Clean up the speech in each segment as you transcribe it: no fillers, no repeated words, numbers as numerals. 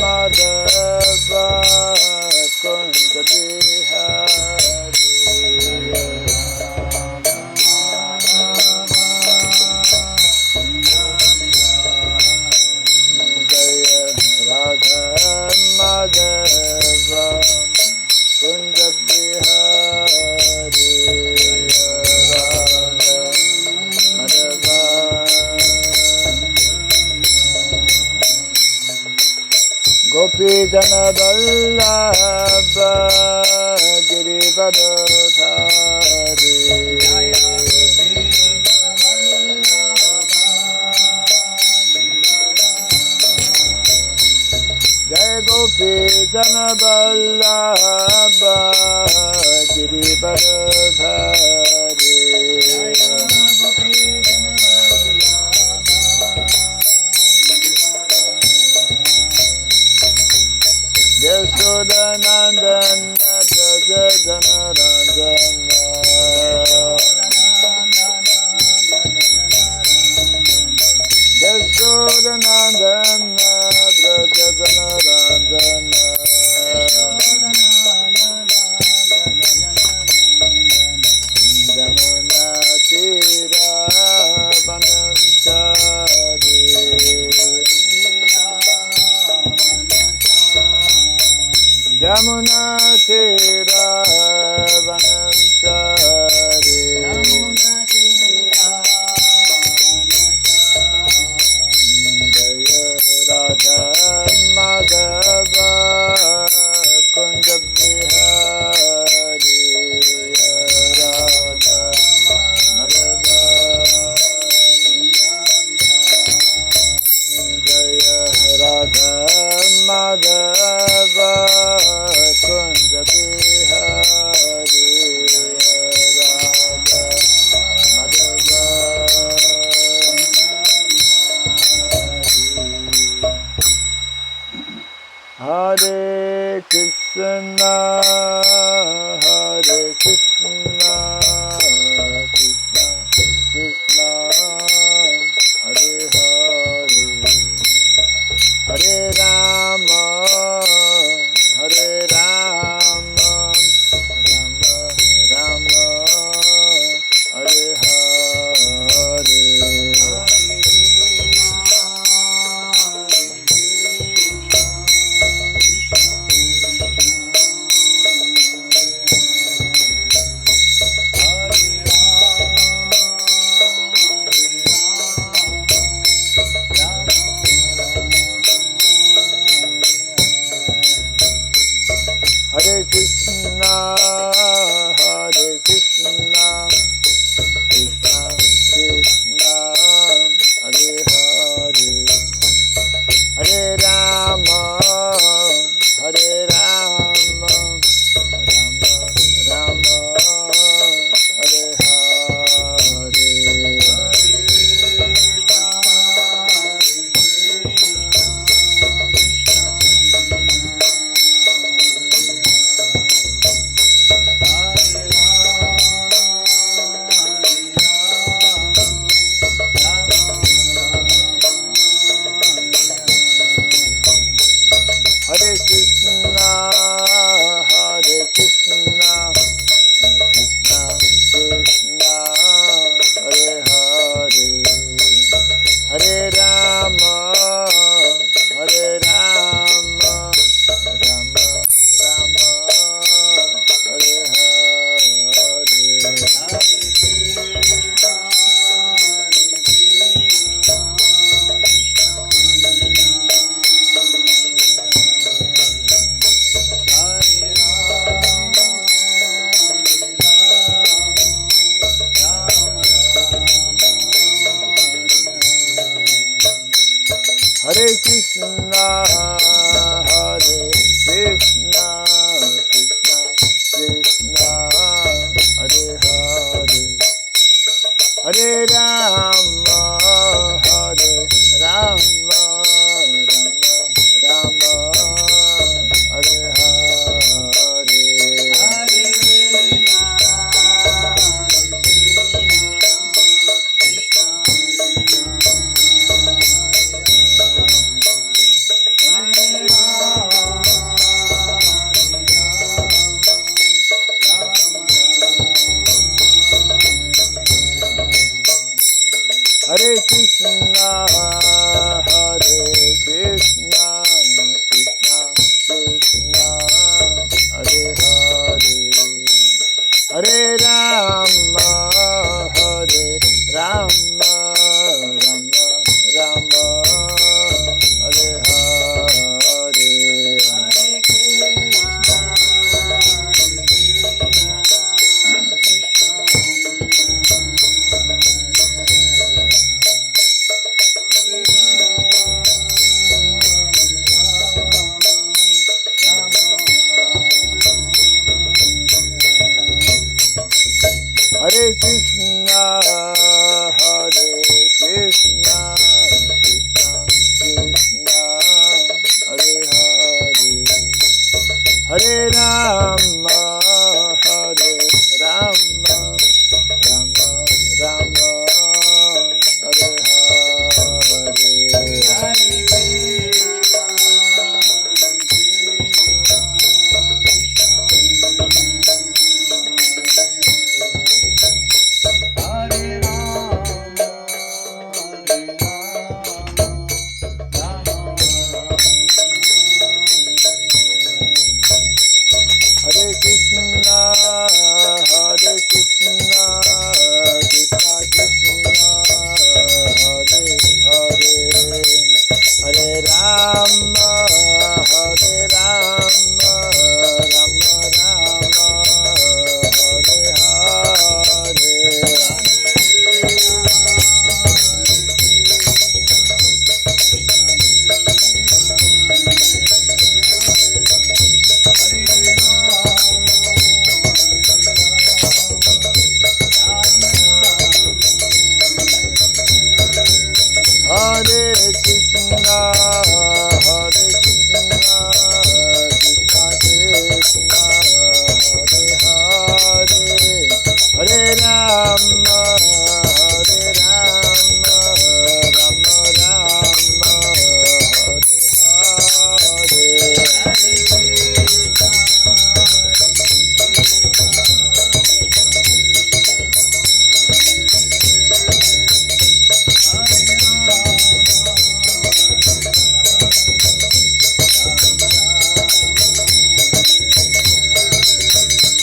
Madhava Kunja Bihari Jaya Radha Madhava Kunja Bihari Radha Madhava Gopi Jana Vallabha Girivardhari Jai Gopi Jana Vallabha Girivardhari Yashodanandana Braja Janaranjana Yashodanandana Braja Janaranjana Jamuna Tira Vanamchari Jamuna Tira Vanamchari Jaya Radha Madhava Kunja Bihari Radha Madhava Jaya Radha Madhava Kunja Bihari Radha Madhava Hare Krishna Hare Krishna Krishna Krishna Hare Hare Hare Rama Hare Rama Rama Rama Hare Hare Hare Krishna, Hare Krishna, Krishna Krishna, Hare Hare, Hare Rama, Hare Rama, Rama Rama, Hare Hare. Hare Krishna, Hare Krishna, Krishna Krishna, Hare Hare, Hare Rama, Hare Rama, Rama Rama, Hare Hare. Hare Krishna, Hare Krishna, Krishna Krishna, Hare Hare, Hare Rama, Hare Rama, Rama Rama, Hare Hare. Hare Krishna, Hare Krishna, Krishna Krishna, Hare Hare, Hare Rama, Hare Rama, Rama Rama, Hare Hare, Hare Krishna, Hare Krishna, Hare Krishna, Krishna Krishna, Hare Hare, Hare Rama, Hare Rama, Rama Rama, Hare Hare, Hare Hare Krishna, Hare Krishna, Krishna Krishna, Hare Hare, Hare Rama, Hare Rama, Rama Rama, Hare Hare, Hare Krishna, Hare Krishna, Krishna Krishna, Hare Hare, Hare Rama, Hare Rama, Rama Rama,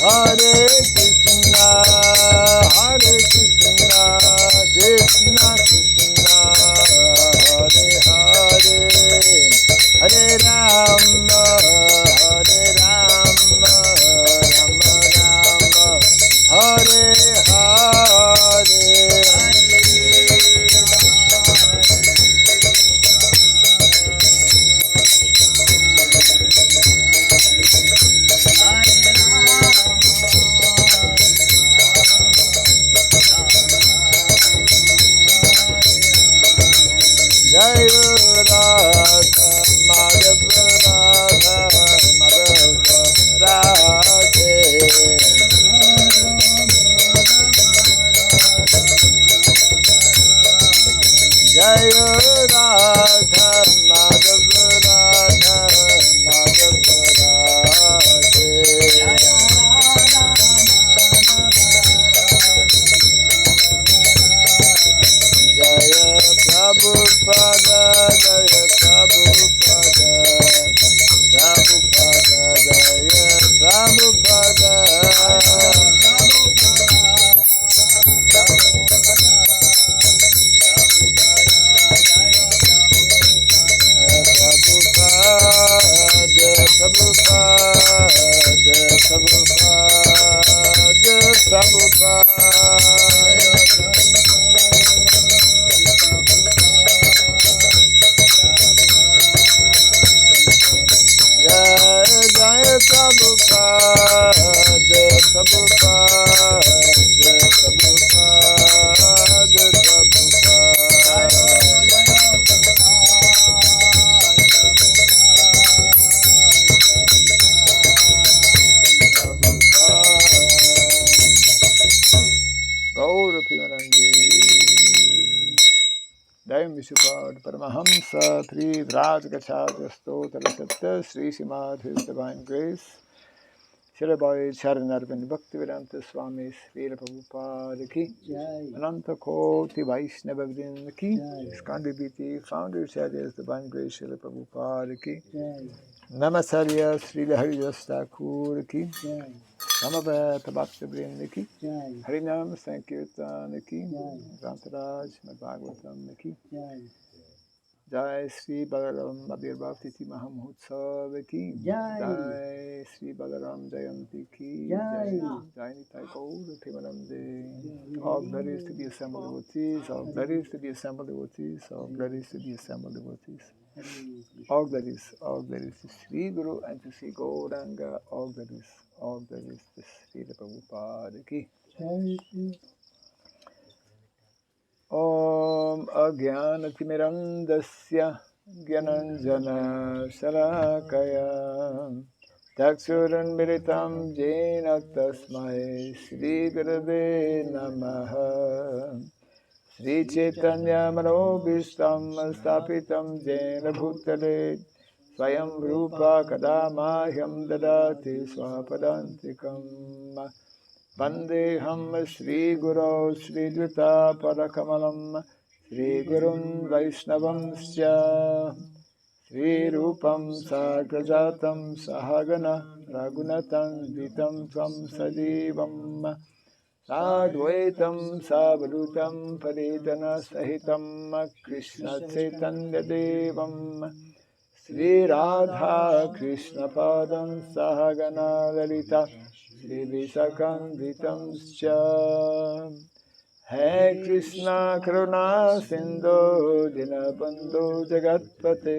Hare Hare Krishna, Hare Krishna, Krishna Krishna, Hare Hare, Hare Rama, Hare Rama, Rama Rama, Hare Hare, Jai Radha Madhav Radha Madhav Radhe, Jai Radha Madhav Radha Madhav Radhe, Jaya Prabhupada, Jaya Prabhupada, Prabhupada, Jaya Prabhupada, Prabhupada, Prabhupada, Jaya Prabhupada, Prabhupada, Prabhupada, Gaur Pimanandi, Daim Vishupad Paramahamsa, Tri Vraj Gacharya Stotala Satya, Sri Srimad, His Divine Grace, Srila Bhai Charanarvind Bhaktivedanta Swami Srila Prabhupada Ki, Ananta Koti Vaishnava Vrinda Ki, Skandi Biti, Founder Acharyas Divine Grace Srila Prabhupada Ki, Namasarya Srila Haridas Thakur Ki, Samaveta Bhakta Vrinda Ki, Harinam Sankirtan Ki, Rantaraj Bhagavatam Ki, Jai Sri Balaram Abir Bhaktiti Mahamotsav Ki, Jai Sri Balaram Jayanti Ki, Jai Jai Nitai Gaur Pimanande. All glories to the assembled devotees, all glories to the assembled devotees, all glories to the assembled devotees. All glories to Sri Guru and to Sri Gauranga, all glories to Sri Prabhupada Ki. Om Ajnanatimirandasya Gyananjana Sarakaya Taksuranmiritam Jena Tasmai Sri Gurave Namaha Sri Chaitanya Manobishtam Stapitam Jena Bhutale Swayam Rupa Kadamahyam Dadati Swapadantikam Vandeham Sri Guru Sri Juta Padakamalam Sri Gurun Vaishnavam Sya Sri Rupam Sagrajatam Sahagana Ragunatam Vitam Tvam Sadivam Sadvaitam Savadutam Paritana Sahitam Krishna Chaitanya Devam Sri Radha Krishna Padam Sahagana Lalita Sri Visakam Scha He Krishna Karuna Sindhu Dinabandhu Jagatpate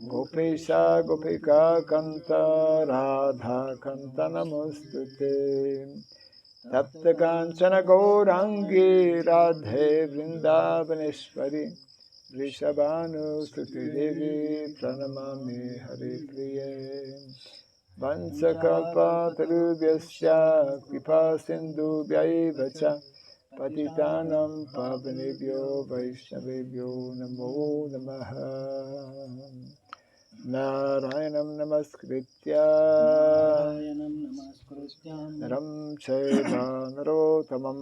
Gopesha Gopika Kanta Radha Kanta Namostute Tapta Kanchana Gaurangi Radhe Vrindavaneshwari Vrishabhanu Suti Devi Pranamami Hare Priye Vansakalpa Tarubhyasya Kripa Sindhu Vyaivacha Patitanam Pavanebhyo Vaishnavebhyo Namo Namaha Narayanam Namaskritya Naram Chaiva Narotamam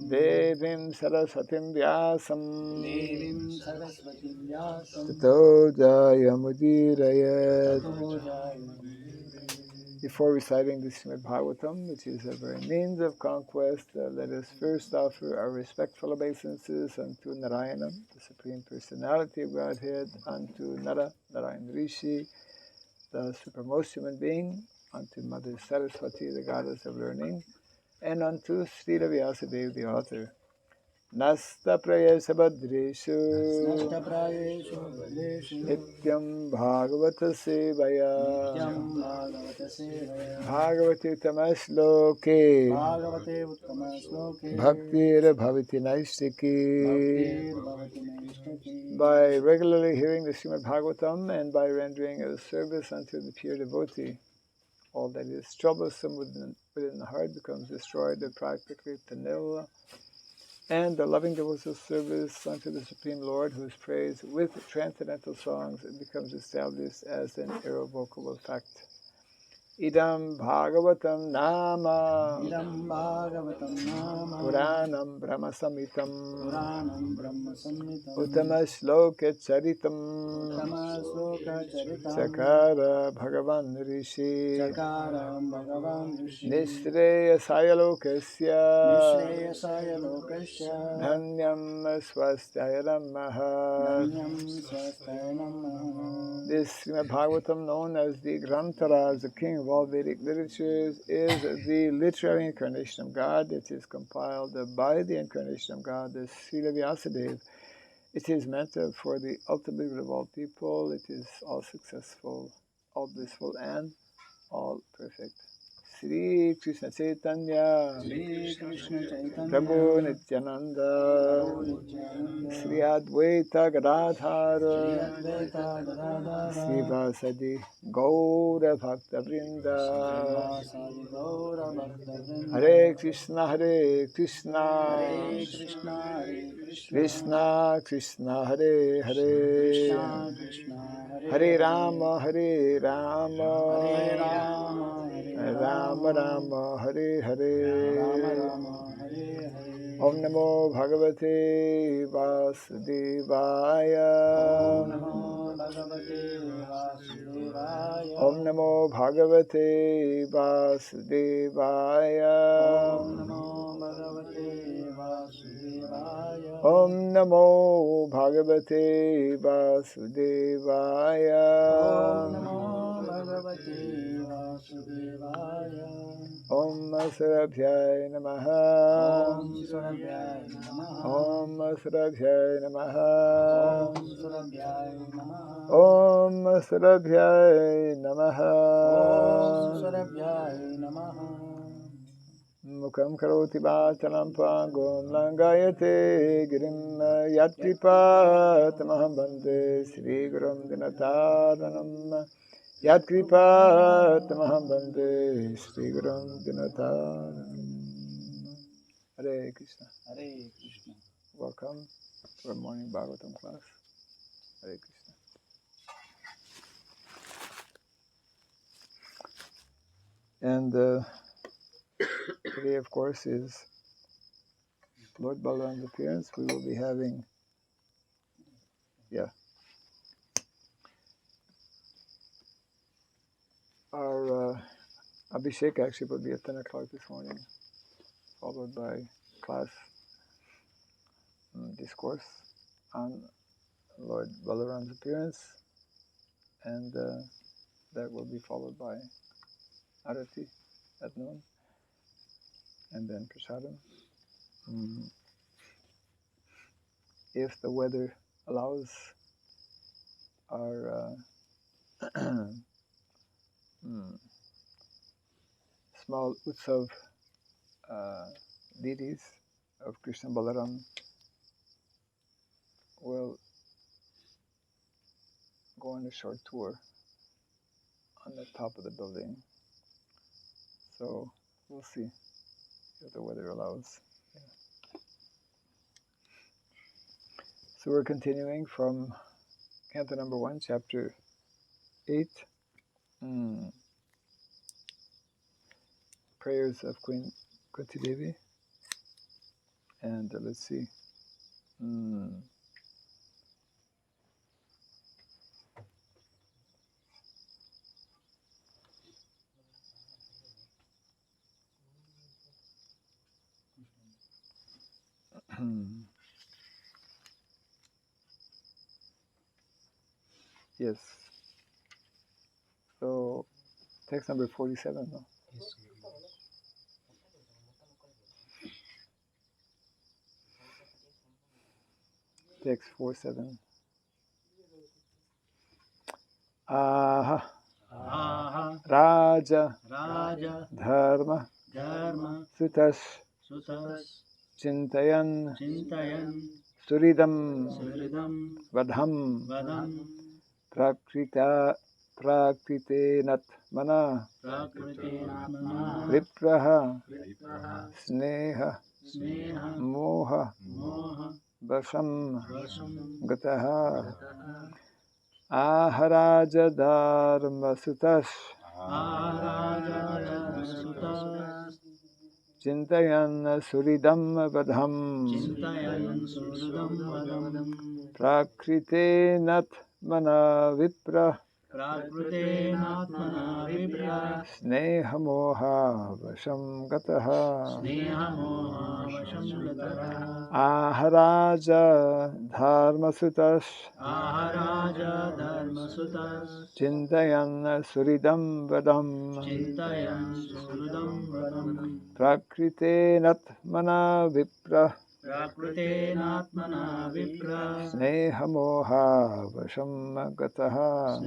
Devim Saraswatim Vyasam Tato Jayamudirayat. Before reciting the Srimad Bhagavatam, which is a very means of conquest, let us first offer our respectful obeisances unto Narayana, the Supreme Personality of Godhead, unto Nara, Narayan Rishi, the supremmost human being, unto Mother Saraswati, the goddess of learning, and unto Srila Vyasadeva, the author. Nasta prayesa badreshu Nityam Bhagavata Sevaya Bhagavati Tamasloke Bhaktir Bhavati Naistiki. By regularly hearing the Srimad Bhagavatam and by rendering a service unto the pure devotee, all that is troublesome within the heart becomes destroyed or practically to nil. And the loving devotional service unto the Supreme Lord, who is praised with transcendental songs, it becomes established as an irrevocable fact. Idam Bhagavatam Nama Puranam Brahma Samitam Uttama Shloka Charitam Chakara Bhagavan Rishi Nishreya Sayalokasya Dhanyam Swasthayaram Mahat. This Srimad Bhagavatam, known as the Granthara, the king of all Vedic literatures, is the literary incarnation of God. It is compiled by the incarnation of God, the Srila Vyasadeva. It is meant for the ultimate good of all people. It is all successful, all blissful, and all perfect. Sri Krishna Chaitanya Prabhu Nityananda Sri Advaita Gadadhara Sri Vasadi Gaura Bhakta Vrinda. Hare Krishna Krishna Krishna Hare Hare Hare Rama, Hare Rama, Rama Rama, Hare Hare. Om Namo Bhagavate Vasudevaya. Om Namo Bhagavate Vasudevaya. Om Namo Bhagavate Vasudevaya. Om Sarabhyaya Namaha. Om Sarabhyaya Namaha. Om Sarabhyaya Namaha. Mukam karoti vachalam pangum langayate girim yatkripa tamaham bande Sri Gurum Dinataranam. Yatkripa tamaham bande Sri Gurum Dinataranam. Hare Krishna. Hare Krishna. Welcome to our morning Bhagavatam class. Hare Krishna. And today, of course, is Lord Balaram's appearance. We will be having, our Abhishek actually will be at 10 o'clock this morning, followed by class discourse on Lord Balaram's appearance, and that will be followed by Arati at noon, and then Prasadam. If the weather allows, our small Utsav deities of Krishna Balaram will go on a short tour on the top of the building. So we'll see if the weather allows. Yeah. So we're continuing from Canto number 1, chapter 8. Prayers of Queen Kunti Devi. And let's see. Yes. So, text number 47, no? Yes. Text 47. Aha. Raja. Dharma. Sutas. Chintayan. Sridham. Vadham. Prakritenat mana. Vipraha. Sneha. Moha. Vasham. Gataha. Aharaja dharma sutas. Chintayan suridam vadham. Prakritenat mana vipra. Sneha moha vasham gataha. Aharaja dharma sutas. Chintayan suridam vadam. Prakritenat mana vipra. Sneha moha vasham gataha.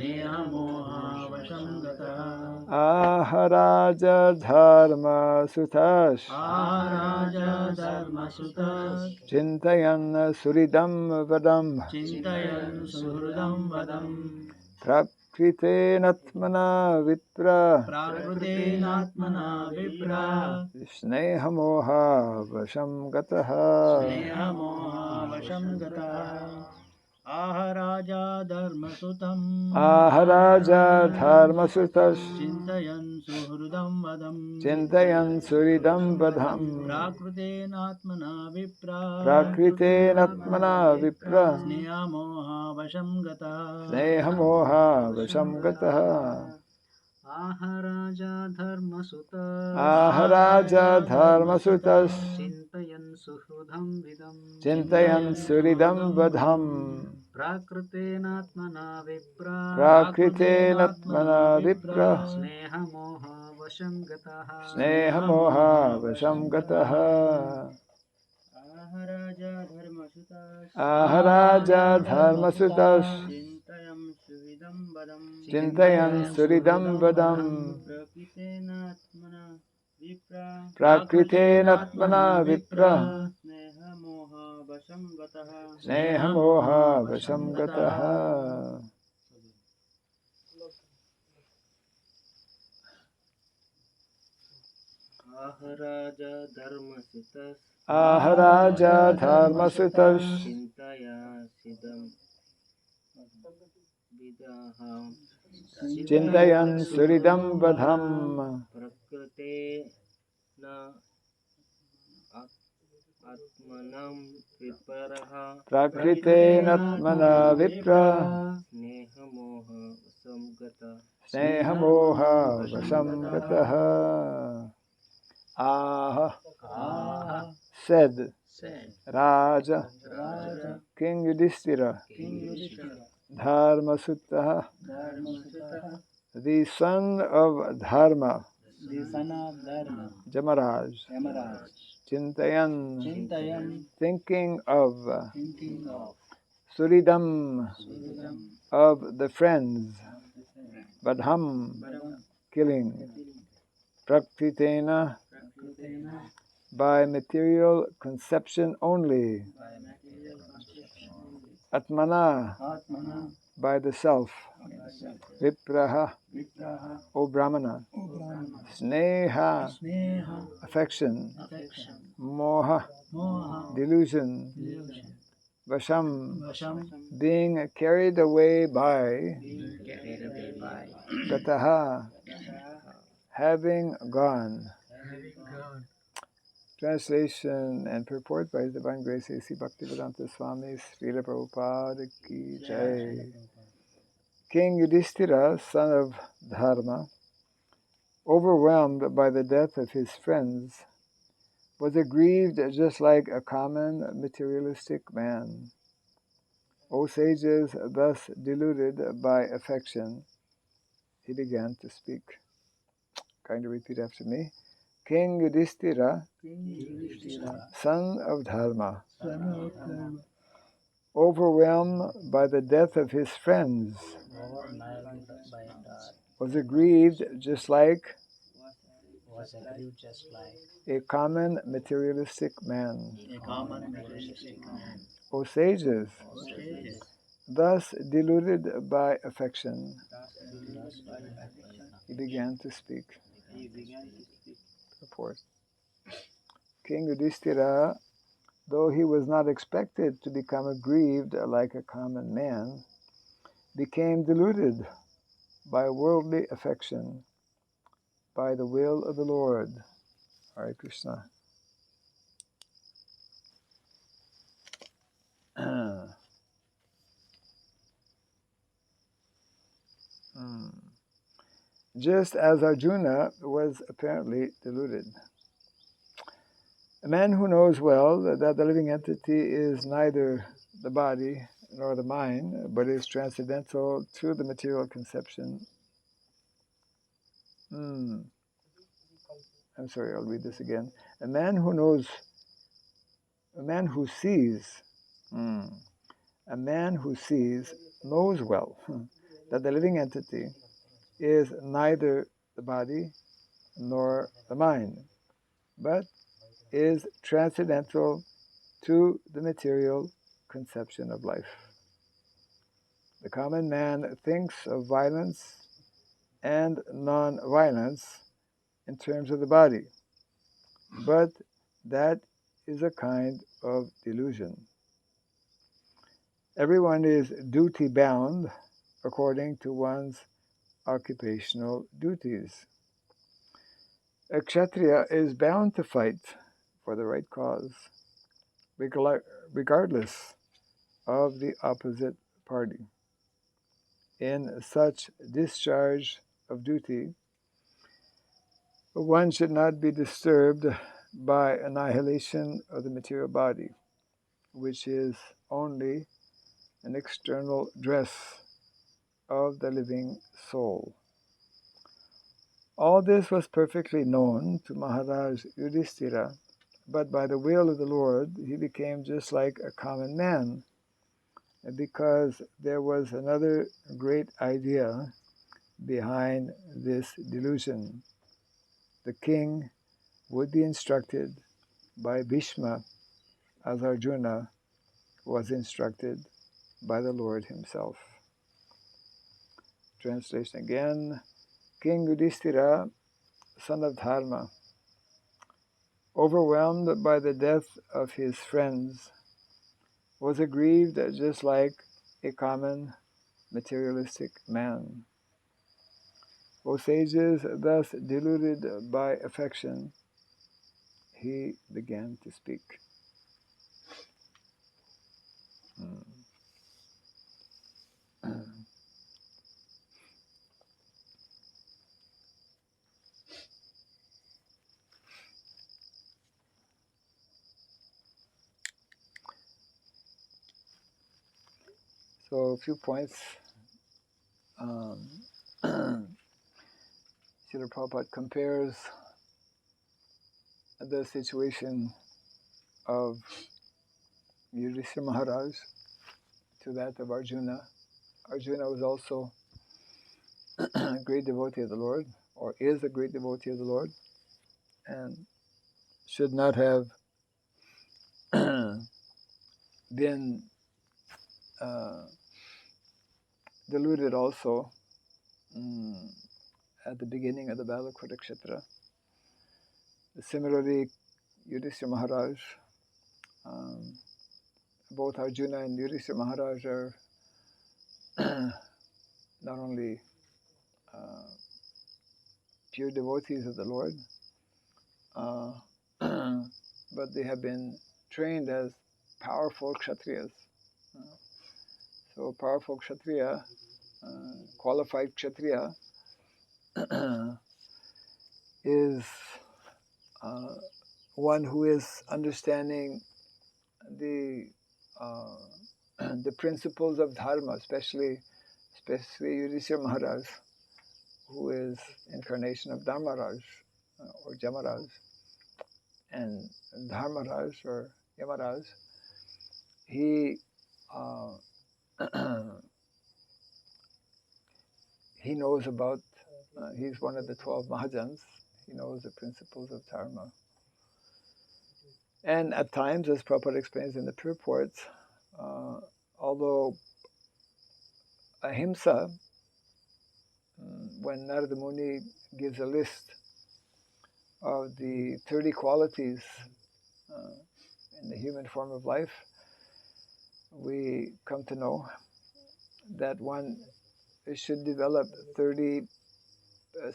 Aharaja dharma sutas. Chintayan suridam vadam. Prakritenatmana vipra. Sneha moha vasham gataha. Aharaja Dharmasutam Aharaja Dharmasutas Chintayan Suhridam Vadam Chintayan Suridam Badham Prakritenatmana Vipra Prakritenatmana Vipra Snehamoha Vasham Gata Snehamoha Vasham Gataha Aharaja Dharmasutas Aharaja Dharmasutas Chintayan Suhridam Vidam Chintayan Suridam Badham Prakritenatmana Vipra Prakritenatmana Vipra Snehamoha Vasham Gataha Snehamoha Vasham Gataha Aharaja Dharmasutas Aharaja Dharmasutas Chintayam Suvidam Badam Chintayan Suridam Badam Prakritenatmana Vipra Prakritenatmana Vipra Snehamoha Vasham Gataha Snehamoha Vasham Gataha Aharaja Dharmasutas Aharaja Dharmasutas Chintaya Siddham Vidaham Chintayan Suridam Badham Prakrite na Atmanam Viparaha Prakritenatmana Vipra Snehamoha Samgata Snehamoha Vasham Gataha Aha said Raja King Yudhishthira Dharma Sutta, the son of Dharma, Jamaraj, Chintayan, thinking of Suridam, of the friends, Badham, killing, Praktitena, by material conception only, Atmana, by the self, Vipraha, O Brahmana, Sneha, affection, Moha, delusion, Vasham, being carried away by, Gataha, having gone. Translation and purport by His Divine Grace A.C. Bhaktivedanta Swami Srila Prabhupada Ki Jai. King Yudhishthira, son of Dharma, overwhelmed by the death of his friends, was aggrieved just like a common materialistic man. O sages, thus deluded by affection, he began to speak. Kind of repeat after me. King Yudhishthira, son of Dharma, overwhelmed by the death of his friends, was aggrieved just like a common materialistic man. O sages, thus deluded by affection, he began to speak. Purport. King Yudhishthira, though he was not expected to become aggrieved like a common man, became deluded by worldly affection, by the will of the Lord. Hare Krishna. Just as Arjuna was apparently deluded. A man who knows well that the living entity is neither the body nor the mind, but is transcendental to the material conception. I'm sorry, I'll read this again. A man who sees knows well that the living entity is neither the body nor the mind, but is transcendental to the material conception of life. The common man thinks of violence and non-violence in terms of the body, but that is a kind of delusion. Everyone is duty bound according to one's occupational duties. A Kshatriya is bound to fight for the right cause, regardless of the opposite party. In such discharge of duty, one should not be disturbed by annihilation of the material body, which is only an external dress of the living soul. All this was perfectly known to Maharaj Yudhishthira, but by the will of the Lord, he became just like a common man, because there was another great idea behind this delusion. The king would be instructed by Bhishma as Arjuna was instructed by the Lord himself. Translation again. King Yudhishthira, son of Dharma, overwhelmed by the death of his friends, was aggrieved just like a common materialistic man. O sages, thus deluded by affection, he began to speak. So a few points. Srila Prabhupada compares the situation of Yudhishthira Maharaj to that of Arjuna. Arjuna was also a great devotee of the Lord, or is a great devotee of the Lord, and should not have been deluded also at the beginning of the battle of Kurukshetra. Similarly, Yudhishthira Maharaj, both Arjuna and Yudhishthira Maharaj are not only pure devotees of the Lord, but they have been trained as powerful Kshatriyas. So powerful Kshatriya, qualified Kshatriya, is one who is understanding the the principles of dharma, especially Yudhishthira Maharaj, who is incarnation of Dharmaraj or Jamaraj, and Dharmaraj or Yamaraj. He he knows about. He's one of the 12 Mahajans. He knows the principles of dharma. And at times, as Prabhupada explains in the purports, although ahimsa, when Narada Muni gives a list of the 30 qualities in the human form of life, we come to know that one should develop 30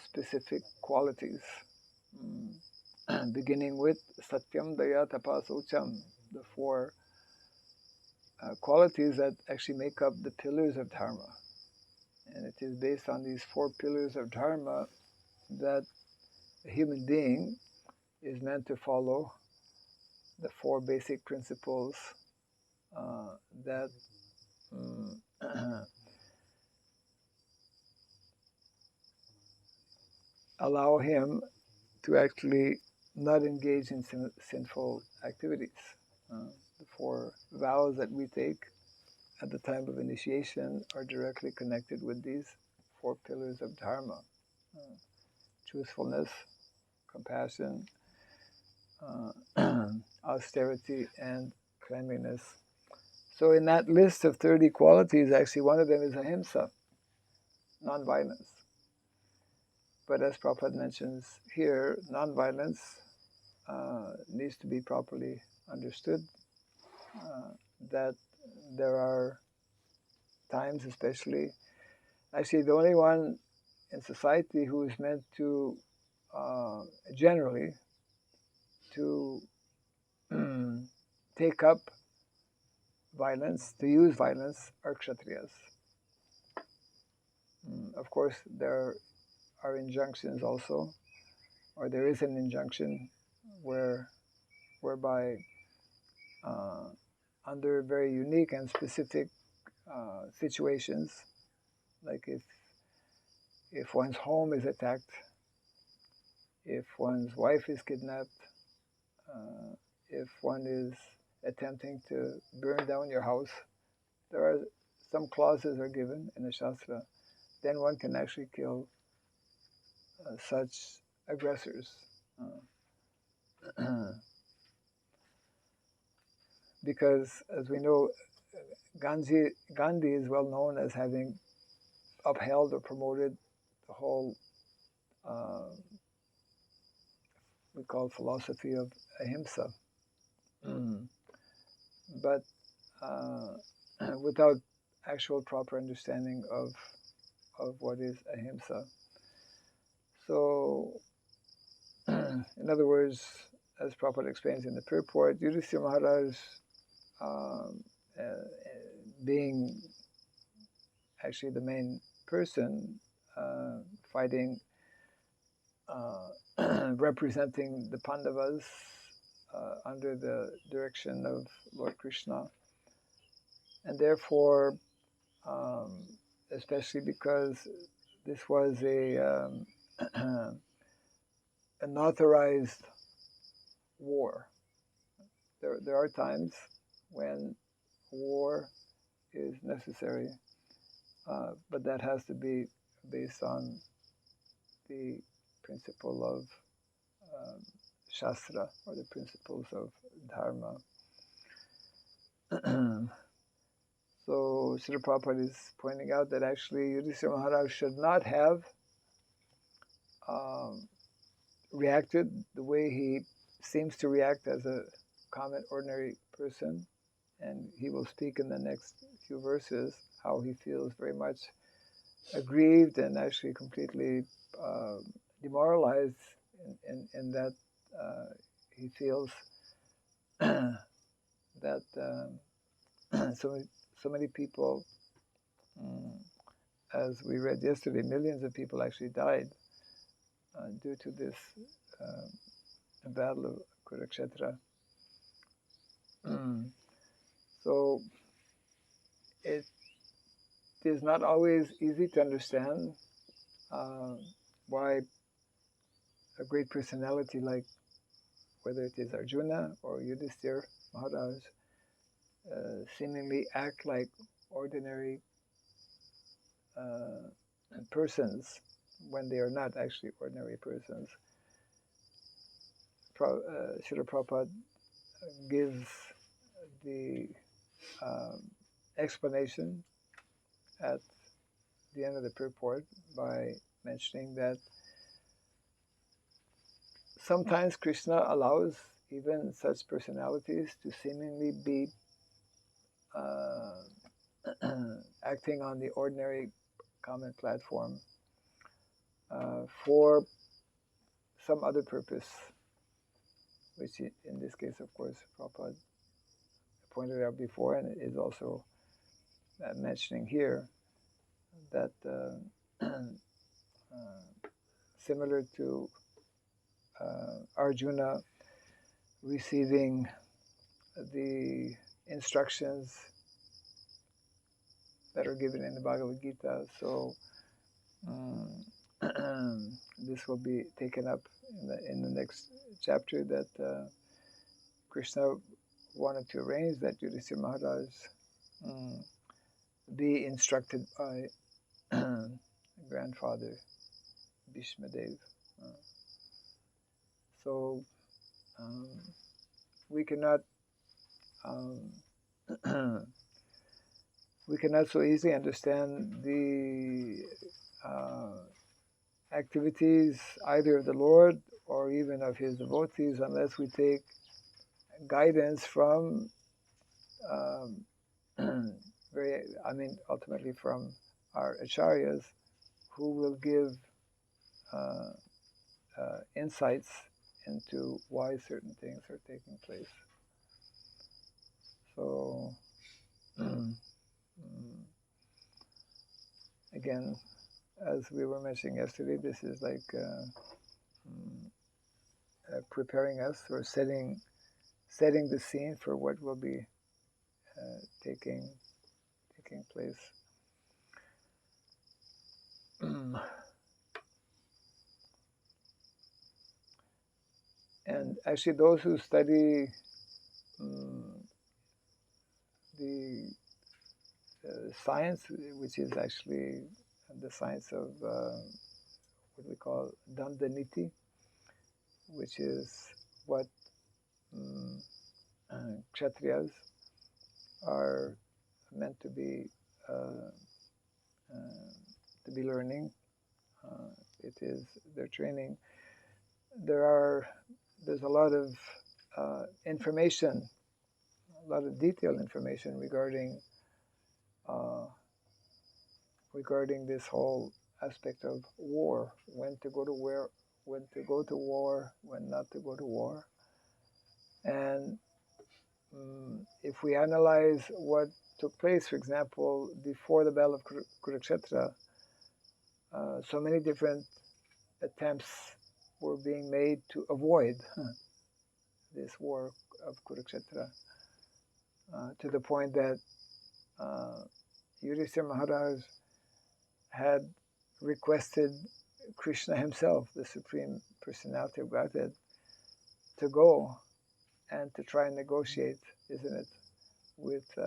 specific qualities, beginning with Satyam, Daya, Tapa, Saucham, the four qualities that actually make up the pillars of dharma. And it is based on these four pillars of dharma that a human being is meant to follow the four basic principles that allow him to actually not engage in sinful activities. The four vows that we take at the time of initiation are directly connected with these four pillars of dharma: truthfulness, compassion, austerity, and cleanliness. So in that list of 30 qualities, actually one of them is ahimsa, non-violence. But as Prabhupada mentions here, non-violence needs to be properly understood, that there are times especially. Actually, the only one in society who is meant to, generally, to take up violence, to use violence, are Kshatriyas. Of course, there are injunctions also, or there is an injunction whereby under very unique and specific situations, like if one's home is attacked, if one's wife is kidnapped, if one is attempting to burn down your house, there are some clauses are given in the Shastra. Then one can actually kill such aggressors. Because, as we know, Gandhi is well known as having upheld or promoted the whole we call philosophy of ahimsa, but without actual proper understanding of what is ahimsa. So, in other words, as Prabhupada explains in the purport, Yudhishthira Maharaj, being actually the main person fighting, representing the Pandavas under the direction of Lord Krishna, and therefore, especially because this was an authorized war. There are times when war is necessary, but that has to be based on the principle of Shastra, or the principles of Dharma. So Srila Prabhupada is pointing out that actually Yudhishthira Maharaj should not have reacted the way he seems to react as a common, ordinary person. And he will speak in the next few verses how he feels very much aggrieved and actually completely demoralized in that he feels that so many people, as we read yesterday, millions of people actually died due to this battle of Kurukshetra. So it is not always easy to understand why a great personality like, whether it is Arjuna or Yudhishthira Maharaj, seemingly act like ordinary persons when they are not actually ordinary persons. Srila Prabhupada gives the explanation at the end of the purport by mentioning that sometimes Krishna allows even such personalities to seemingly be acting on the ordinary common platform for some other purpose, which in this case, of course, Prabhupada pointed out before, and it is also mentioning here, that similar to Arjuna receiving the instructions that are given in the Bhagavad Gita, so this will be taken up in the next chapter, that Krishna wanted to arrange that Yudhishthira Maharaj be instructed by grandfather Bhishmadev. So we cannot so easily understand the activities either of the Lord or even of his devotees unless we take guidance from ultimately from our acharyas, who will give insights into why certain things are taking place. So, again, as we were mentioning yesterday, this is like preparing us or setting the scene for what will be taking place. And actually, those who study the science, which is actually the science of what we call dandaniti, which is what kshatriyas are meant to be learning. It is their training. There's a lot of information, a lot of detailed information regarding this whole aspect of war, when to go to war, when not to go to war. And if we analyze what took place, for example, before the Battle of Kurukshetra, so many different attempts were being made to avoid this war of Kurukshetra, to the point that Yudhishthira Maharaj had requested Krishna himself, the Supreme Personality of Godhead, to go and to try and negotiate, isn't it, with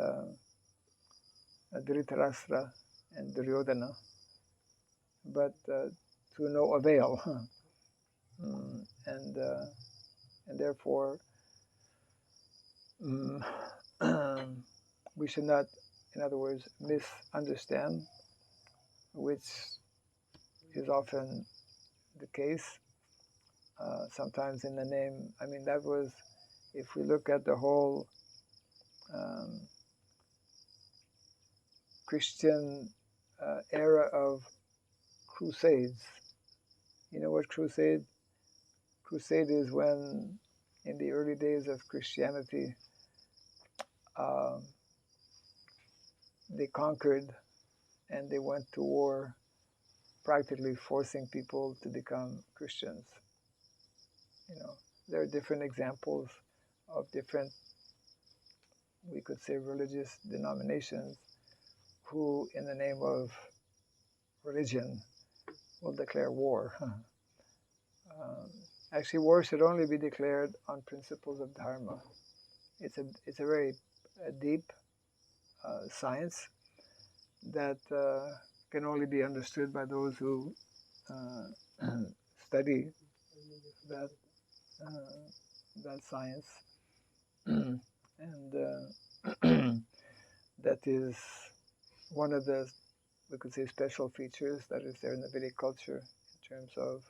Dhritarashtra and Duryodhana, but to no avail. And therefore, we should not, in other words, misunderstand, which is often the case. Sometimes in the name, that was, if we look at the whole Christian era of crusades. You know what crusade? Crusade is when, in the early days of Christianity, they conquered and they went to war, practically forcing people to become Christians. There are different examples of different, we could say, religious denominations who, in the name of religion, will declare war. Actually, war should only be declared on principles of dharma. It's a very deep science that can only be understood by those who study that science, and that is one of the, we could say, special features that is there in the Vedic culture, in terms of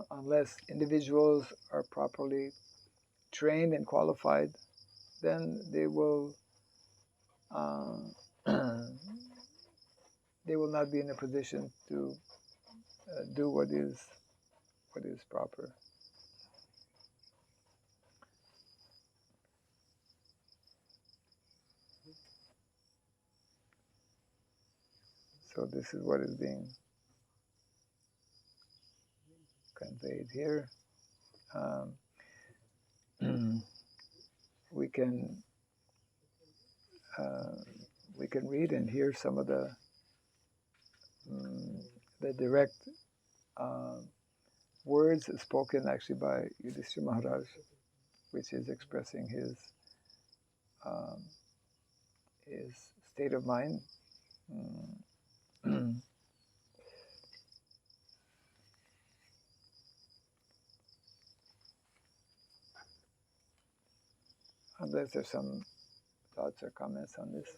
unless individuals are properly trained and qualified, then they will not be in a position to do what is proper. So this is what is being conveyed here. We can read and hear some of the direct words spoken actually by Yudhishthira Maharaj, which is expressing his state of mind. Unless there's some thoughts or comments on this.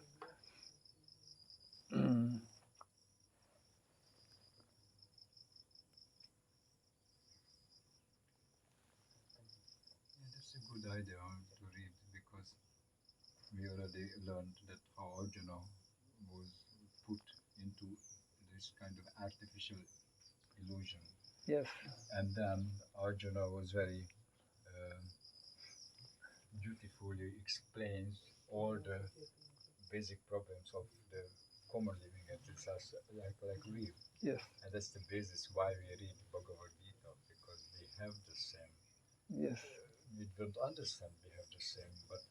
That's a good idea to read, because we already learned that how Arjuna superficial illusion. Yes. And then Arjuna was very beautifully explains all the basic problems of the common living entities as like real. Yes. And that's the basis why we read Bhagavad Gita, because we have the same. Yes. We don't understand we have the same, but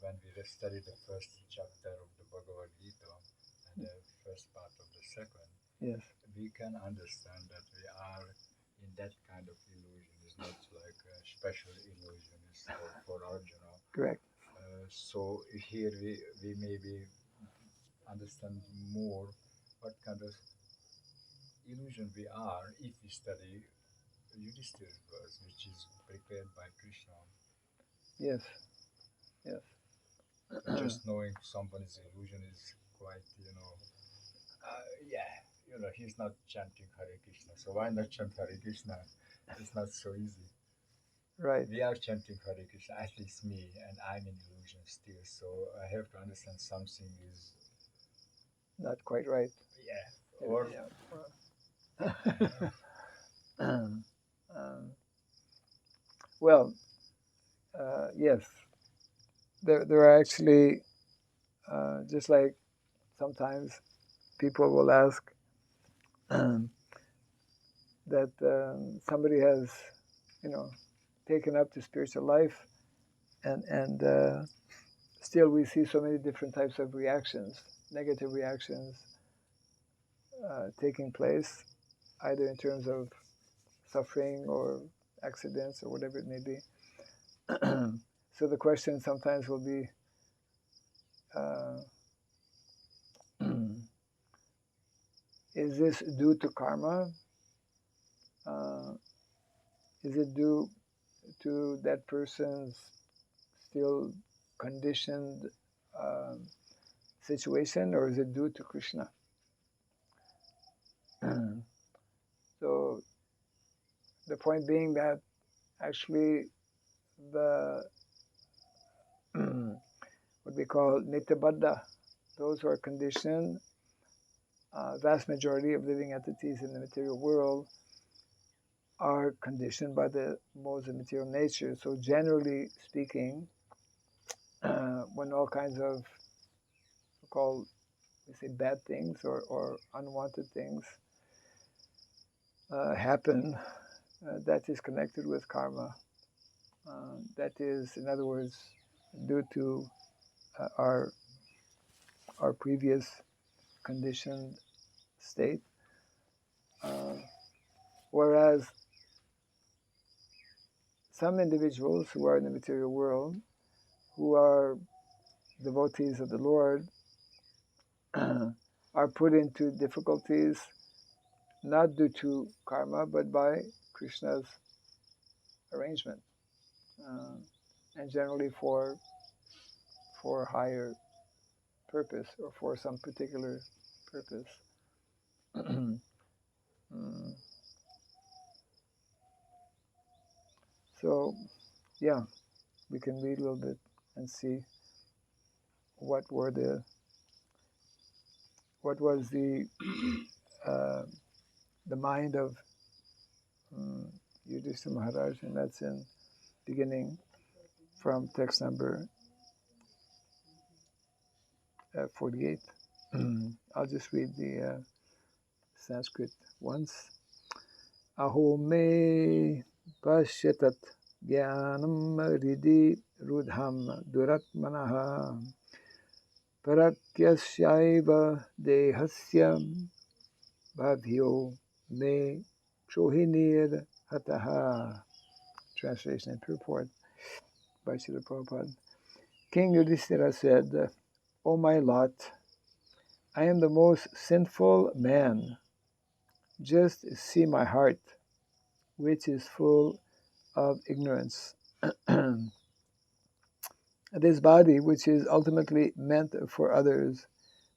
when we study the first chapter of the Bhagavad Gita and the first part of the second, Yes. we can understand that we are in that kind of illusion. It's not like a special illusion is for Arjuna. Correct. So here we maybe understand more what kind of illusion we are if we study Yudhishthira's verse, which is prepared by Krishna. Yes. Yes. Just knowing someone's illusion is quite, he's not chanting Hare Krishna. So why not chant Hare Krishna? It's not so easy. Right. We are chanting Hare Krishna, at least me, and I'm in illusion still. So I have to understand something is not quite right. Yeah. Or well, yes. There are actually just like sometimes people will ask that somebody has, taken up the spiritual life, and still we see so many different types of reactions, negative reactions taking place, either in terms of suffering or accidents or whatever it may be. So the question sometimes will be, is this due to karma? Is it due to that person's still conditioned situation, or is it due to Krishna? So the point being that actually the what we call nityabadda, those who are conditioned, vast majority of living entities in the material world are conditioned by the modes of material nature. So generally speaking, when all kinds of we say bad things or unwanted things happen, that is connected with karma. That is, in other words, due to our previous conditioned state. Whereas some individuals who are in the material world, who are devotees of the Lord, are put into difficulties not due to karma, but by Krishna's arrangement, and generally for higher purpose or for some particular purpose. So, yeah, we can read a little bit and see what was the mind of Yudhishthira Maharaj, and that's in beginning from text number 48. I'll just read the Sanskrit once. Aho me pashyatat jnanam ridi rudham duratmanaha parakyasyaiva dehasya bhavyo me chohinir hataha. Translation and purport by Srila Prabhupada. King Yudhishthira said, O my lot, I am the most sinful man. Just see my heart, which is full of ignorance. This body, which is ultimately meant for others,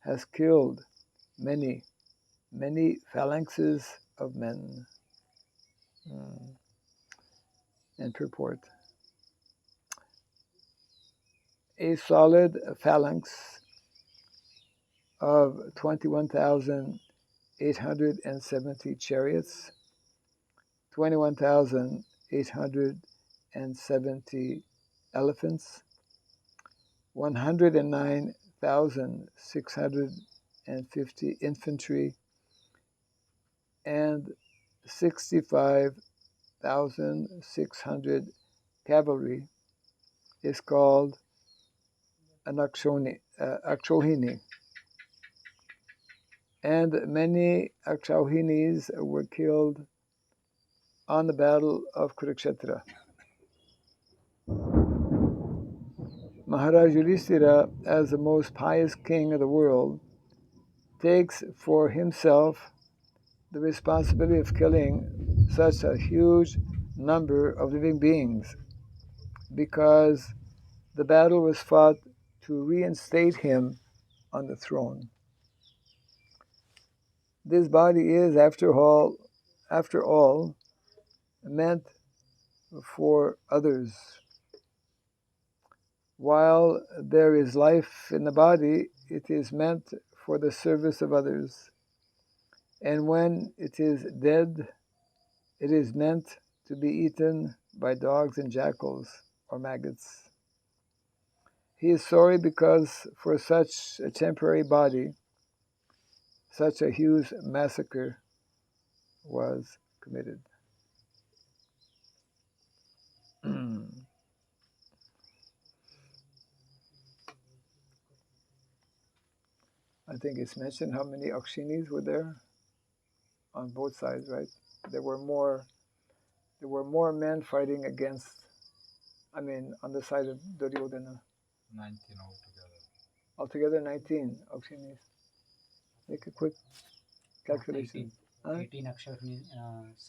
has killed many, many phalanxes of men. And purport. A solid phalanx of 21,000 21,870 chariots, 21,870 elephants, 109,650 infantry, and 65,600 cavalry is called an Akshohini. And many Akshohinis were killed on the battle of Kurukshetra. Maharaj Yudhishthira, as the most pious king of the world, takes for himself the responsibility of killing such a huge number of living beings because the battle was fought to reinstate him on the throne. This body is, after all, meant for others. While there is life in the body, it is meant for the service of others. And when it is dead, it is meant to be eaten by dogs and jackals or maggots. He is sorry because for such a temporary body, such a huge massacre was committed. I think it's mentioned how many Akshinis were there on both sides, right? There were more men fighting against, on the side of Duryodhana. 19 altogether. Altogether 19 Akshinis. Make a quick calculation. 18 Akshohini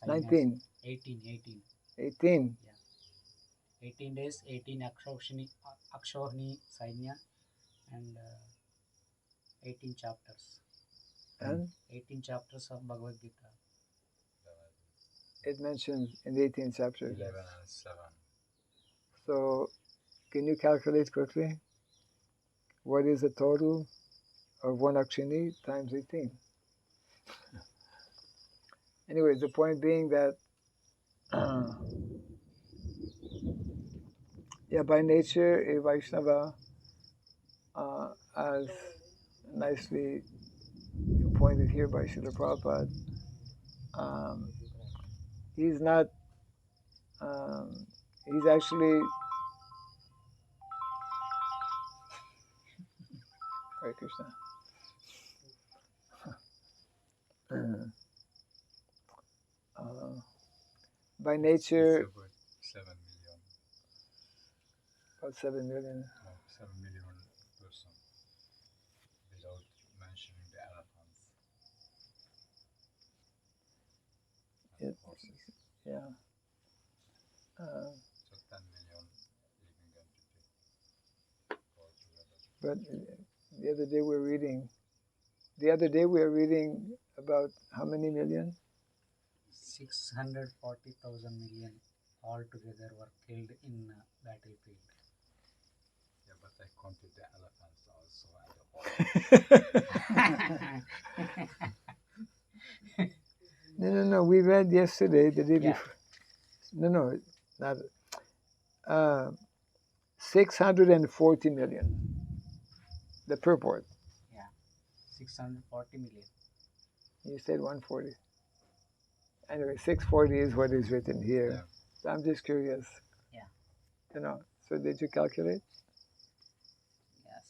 19. 18. 18. Yeah. 18 days, 18 Akshohini Sainya, and 18 chapters. And 18 chapters of Bhagavad Gita. It mentions in the 18th chapter. 11 and 7. So, can you calculate quickly? What is the total of one Akshini times 18? Anyway, the point being that, by nature, a Vaishnava, as nicely pointed here by Srila Prabhupada, he's not, he's actually, Hare Krishna. By nature, It's about 7 million. about 7 million. No, 7 million person without mentioning the elephants and It- horses. Yeah. So 10 million living entity altogether. But the other day we were reading about how many million? 640,000 million altogether were killed in battlefield. Yeah, but I counted the elephants also and the horses. No. We read yesterday, the day Yeah. before. No, not 640 million. The purport. 640 million. You said 140. Anyway, 640 is what is written here. Yeah. So I'm just curious. Yeah. So did you calculate? Yeah,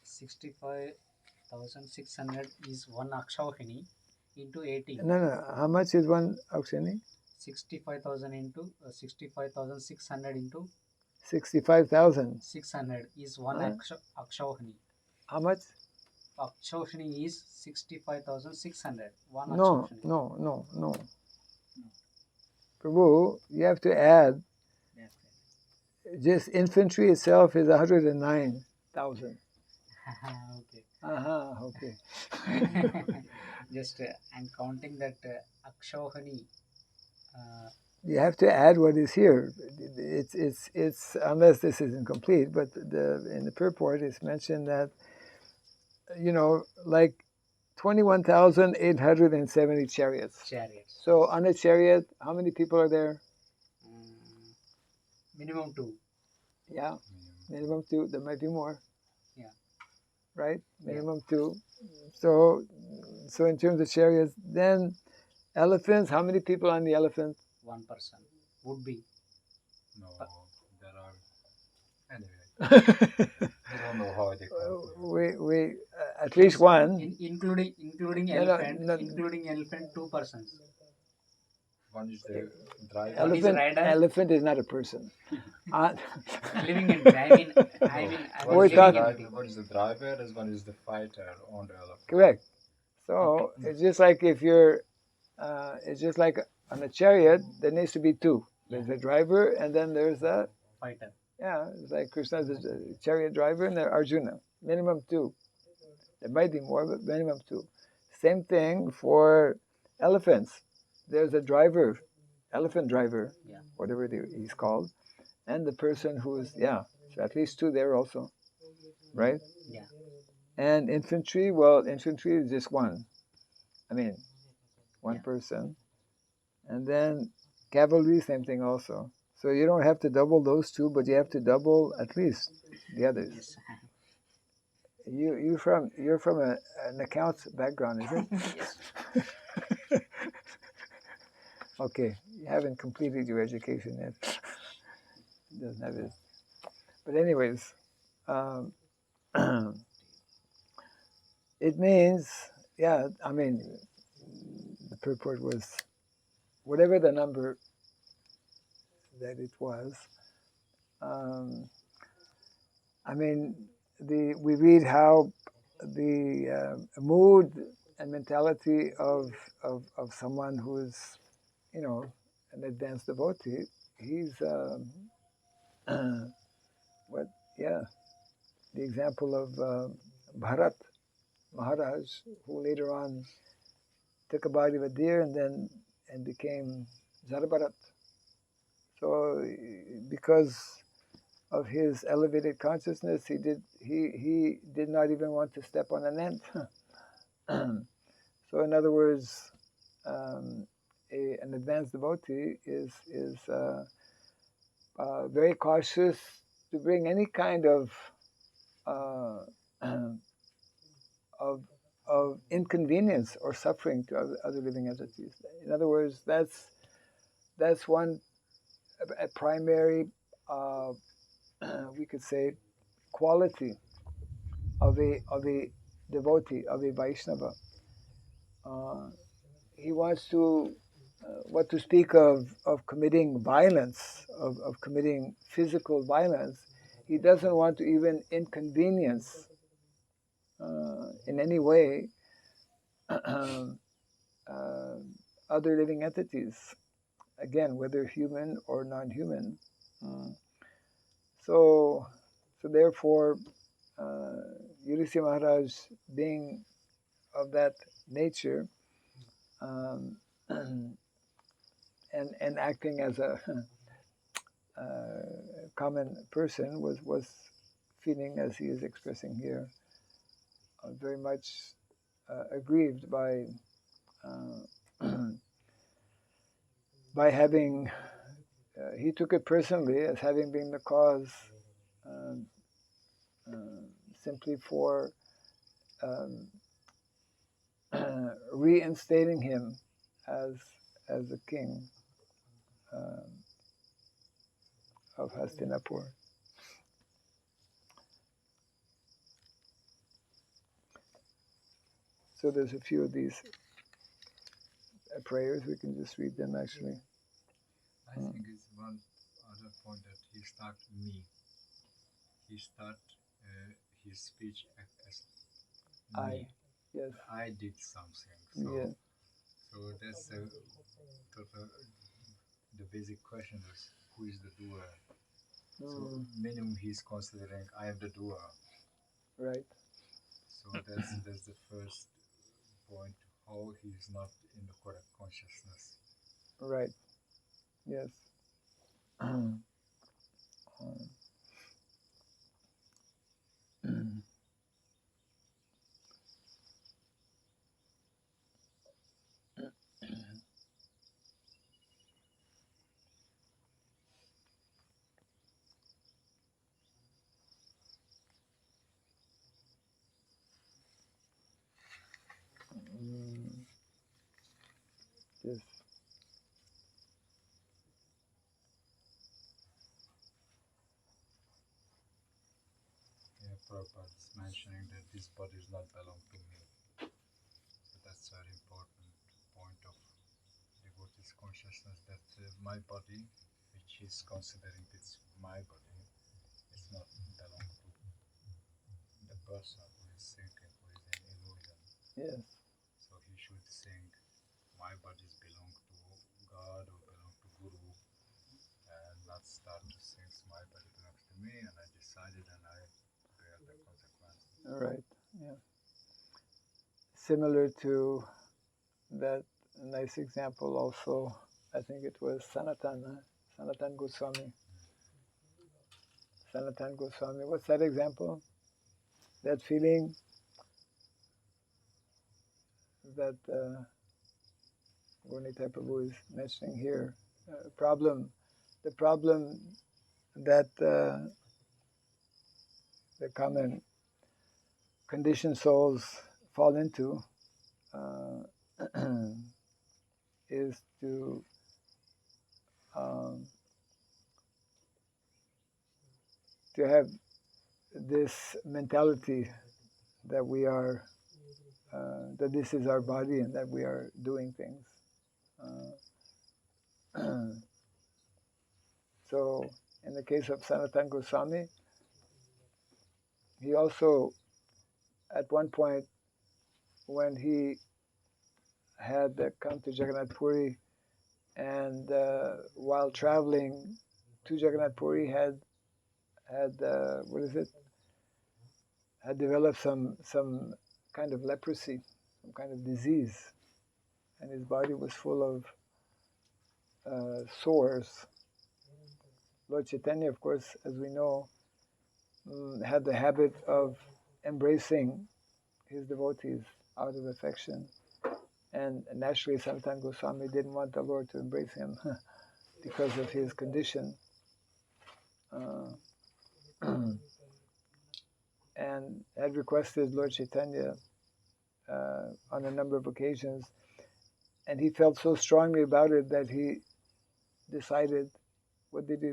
65,600 is one Akshohini into 18. No. How much is one Akshini? 65,000 into 65,600 into 65,000. 600 is one Akshohini. How much? Akshohini is 65,600. One No. Akshohini. Prabhu, you have to add, Yes. just infantry itself is 109,000. Okay. Okay. Just I'm counting that Akshohini. You have to add what is here. It's unless this is incomplete, but in the purport it's mentioned that, like 21,870 chariots. Chariots. So on a chariot, how many people are there? Minimum 2. Yeah, minimum 2. There might be more. Yeah. Right? Minimum 2. So in terms of chariots, then elephants, how many people on the elephant? 1 person. Would be. No, there are. Anyway, I don't know how they calculate. we at least one. Including No, elephant. no. Including elephant, 2 persons. One is the driver. Elephant is not a person. Living entity. I mean, We're talking- One is the driver, and one is the fighter on the elephant. Correct. So it's just like if you're, it's just like on a chariot, there needs to be 2. There's a driver, and then there's a Fighter. Yeah, it's like Krishna's a chariot driver and Arjuna. Minimum 2. There might be more, but minimum 2. Same thing for elephants. There's a driver, elephant driver, whatever he's called, and the person who's, so at least 2 there also, right? Yeah. And infantry, well, infantry is just 1. I mean, 1 person. And then cavalry, same thing also. So you don't have to double those 2, but you have to double at least the others. You're from an accounts background, is it? Yes. Okay, you haven't completed your education yet. Doesn't have it. But anyways, it means, I mean, the purport was whatever the number that it was. I mean, we read how the mood and mentality of someone who is, an advanced devotee. He's the example of Bharat Maharaj, who later on took a body of a deer and became Zarabharat. So because of his elevated consciousness, he did not even want to step on an ant. So in other words, an advanced devotee is very cautious to bring any kind of inconvenience or suffering to other living entities. In other words, that's one a primary, we could say, quality of a devotee, of a Vaishnava. He wants to, what to speak of committing violence, of committing physical violence. He doesn't want to even inconvenience in any way other living entities. Again, whether human or non-human. So therefore, Yudhisthira Maharaj, being of that nature, and acting as a common person, was feeling, as he is expressing here, very much aggrieved by having. He took it personally as having been the cause, simply for reinstating him as the king of Hastinapur. So there's a few of these prayers. We can just read them actually. I think it's one other point that he start me. He start his speech as me. Yes. I did something. So, so that's the basic question is, who is the doer? So minimum he's considering I am the doer. Right. So that's the first point, how he's not in the correct consciousness. Right. Yes. Prabhupada is mentioning that this body does not belong to me. So that's a very important point of devotee's consciousness, that my body, which is considering it's my body, is not belong to the person who is thinking, who is in illusion. Yes. So he should think, my bodies belong to God or belong to Guru, and not start to think my body belongs to me, and I decided and I bear the consequences. Right. Yeah. Similar to that nice example also, I think it was Sanatan Goswami. Sanatan Goswami. What's that example? That feeling that Gurnitai Prabhu is mentioning here. The problem that the common conditioned souls fall into is to have this mentality that we are that this is our body and that we are doing things. So in the case of Sanatan Goswami, he also at one point when he had come to Jagannath Puri, and while traveling to Jagannath Puri had what is it? Had developed some kind of leprosy, some kind of disease, and his body was full of sores. Lord Chaitanya, of course, as we know, had the habit of embracing his devotees out of affection. And naturally, Sanatan Goswami didn't want the Lord to embrace him because of his condition. And had requested Lord Chaitanya on a number of occasions. And he felt so strongly about it that he decided, what did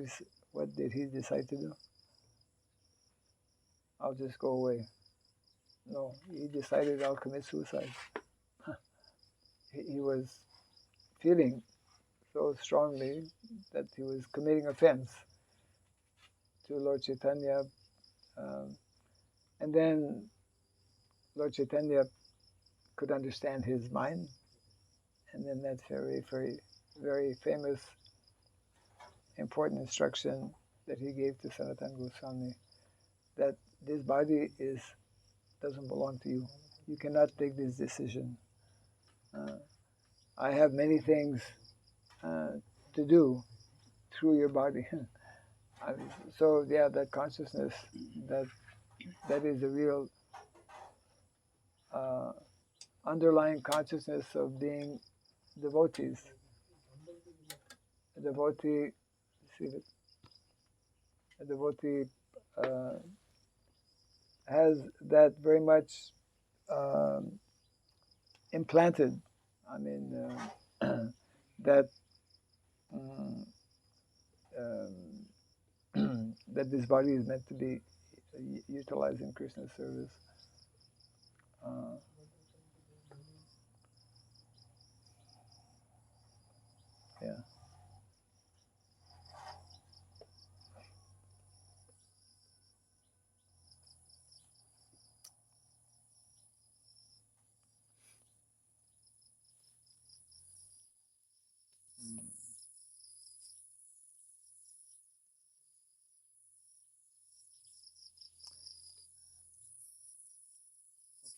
he decide to do? I'll just go away. No, he decided I'll commit suicide. He was feeling so strongly that he was committing offense to Lord Chaitanya. And then Lord Chaitanya could understand his mind. And then that very, very, very famous, important instruction that he gave to Sanatan Goswami, that this body doesn't belong to you. You cannot take this decision. I have many things to do through your body. So yeah, that consciousness, that is the real underlying consciousness of being devotees. A devotee, a devotee has that very much implanted. I mean, that that this body is meant to be utilized in Krishna's service. Yeah.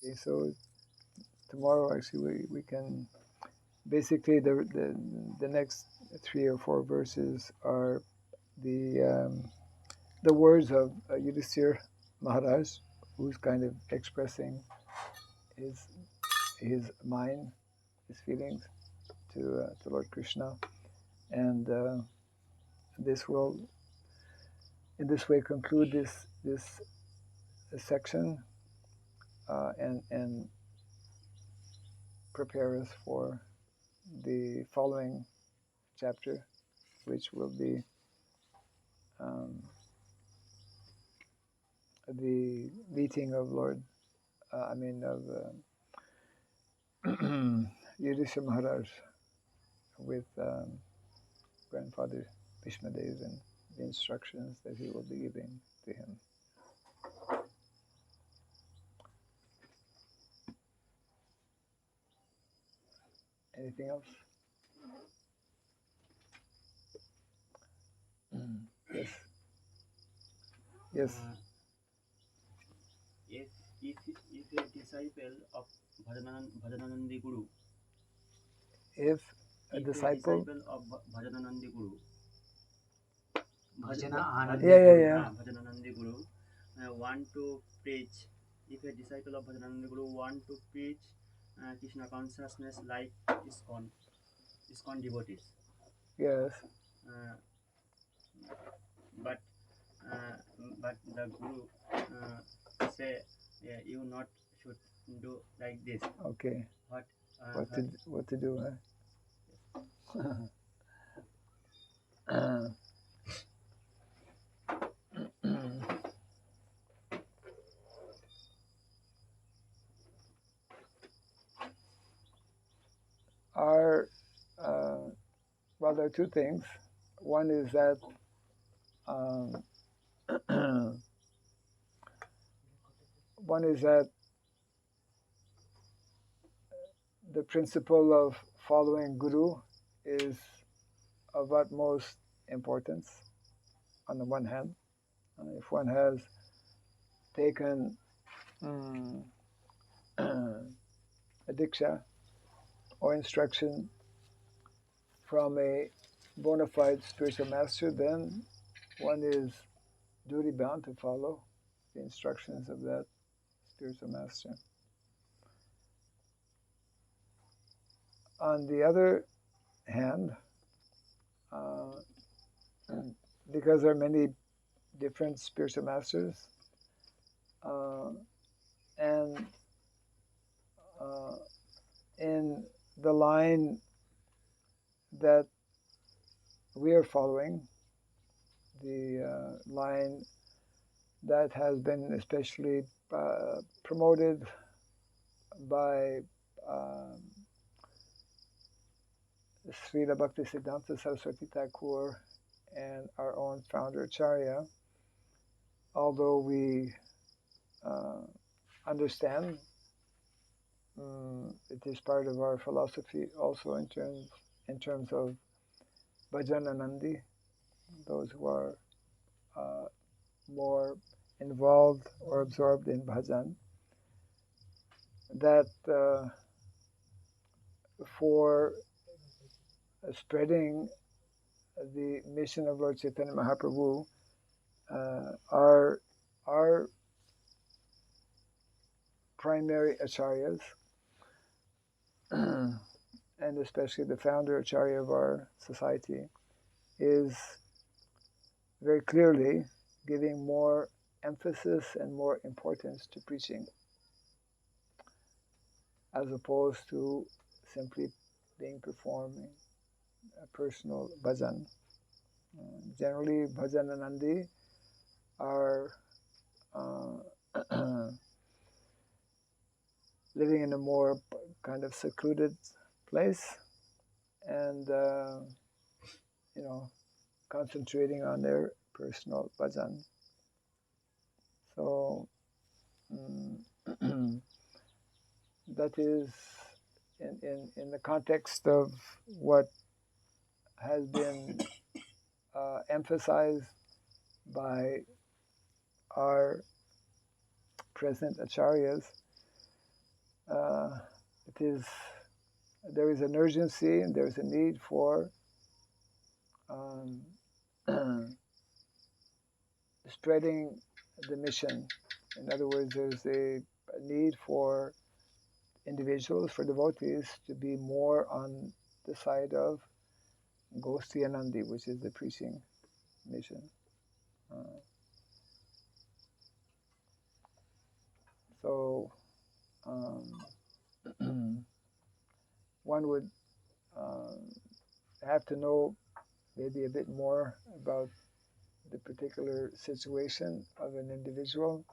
Okay, so tomorrow actually we can basically the next 3 or 4 verses are the words of Yudhisthira Maharaj, who's kind of expressing his mind, his feelings to Lord Krishna, and this will in this way conclude this section and prepare us for the following chapter, which will be the meeting of Yudhishthira Maharaj with grandfather Bhishmadev and the instructions that he will be giving to him. Anything else? Yes. Yes. If a disciple of Bhajananandi Guru, If a disciple of Bhajananandi Guru, Bhajana Anandi Bhajananandi Guru want to preach, if a disciple of Bhajananandi Guru want to preach Krishna consciousness like ISKCON devotees, Yes. But the Guru say you not should do like this. Okay. What to do? Huh? Well, there are two things. One is that the principle of following Guru is of utmost importance. On the one hand, if one has taken a diksha or instruction from a bona fide spiritual master, then one is duty bound to follow the instructions of that spiritual master. On the other hand, because there are many different spiritual masters, and in the line that we are following, the line that has been especially promoted by Srila Bhaktisiddhanta Saraswati Thakur and our own founder Acharya, although we understand it is part of our philosophy also in terms of Bhajananandi, those who are more involved or absorbed in bhajan, that for spreading the mission of Lord Chaitanya Mahaprabhu, our primary acharyas, and especially the founder acharya of our society, is very clearly giving more emphasis and more importance to preaching, as opposed to simply being performing a personal bhajan. Generally, bhajananandi are living in a more kind of secluded place and concentrating on their personal bhajan. So that is in the context of what has been emphasized by our present acharyas. There is an urgency and there is a need for spreading the mission. In other words, there's a need for individuals, for devotees, to be more on the side of Gostiyanandi, which is the preaching mission. So one would have to know maybe a bit more about the particular situation of an individual.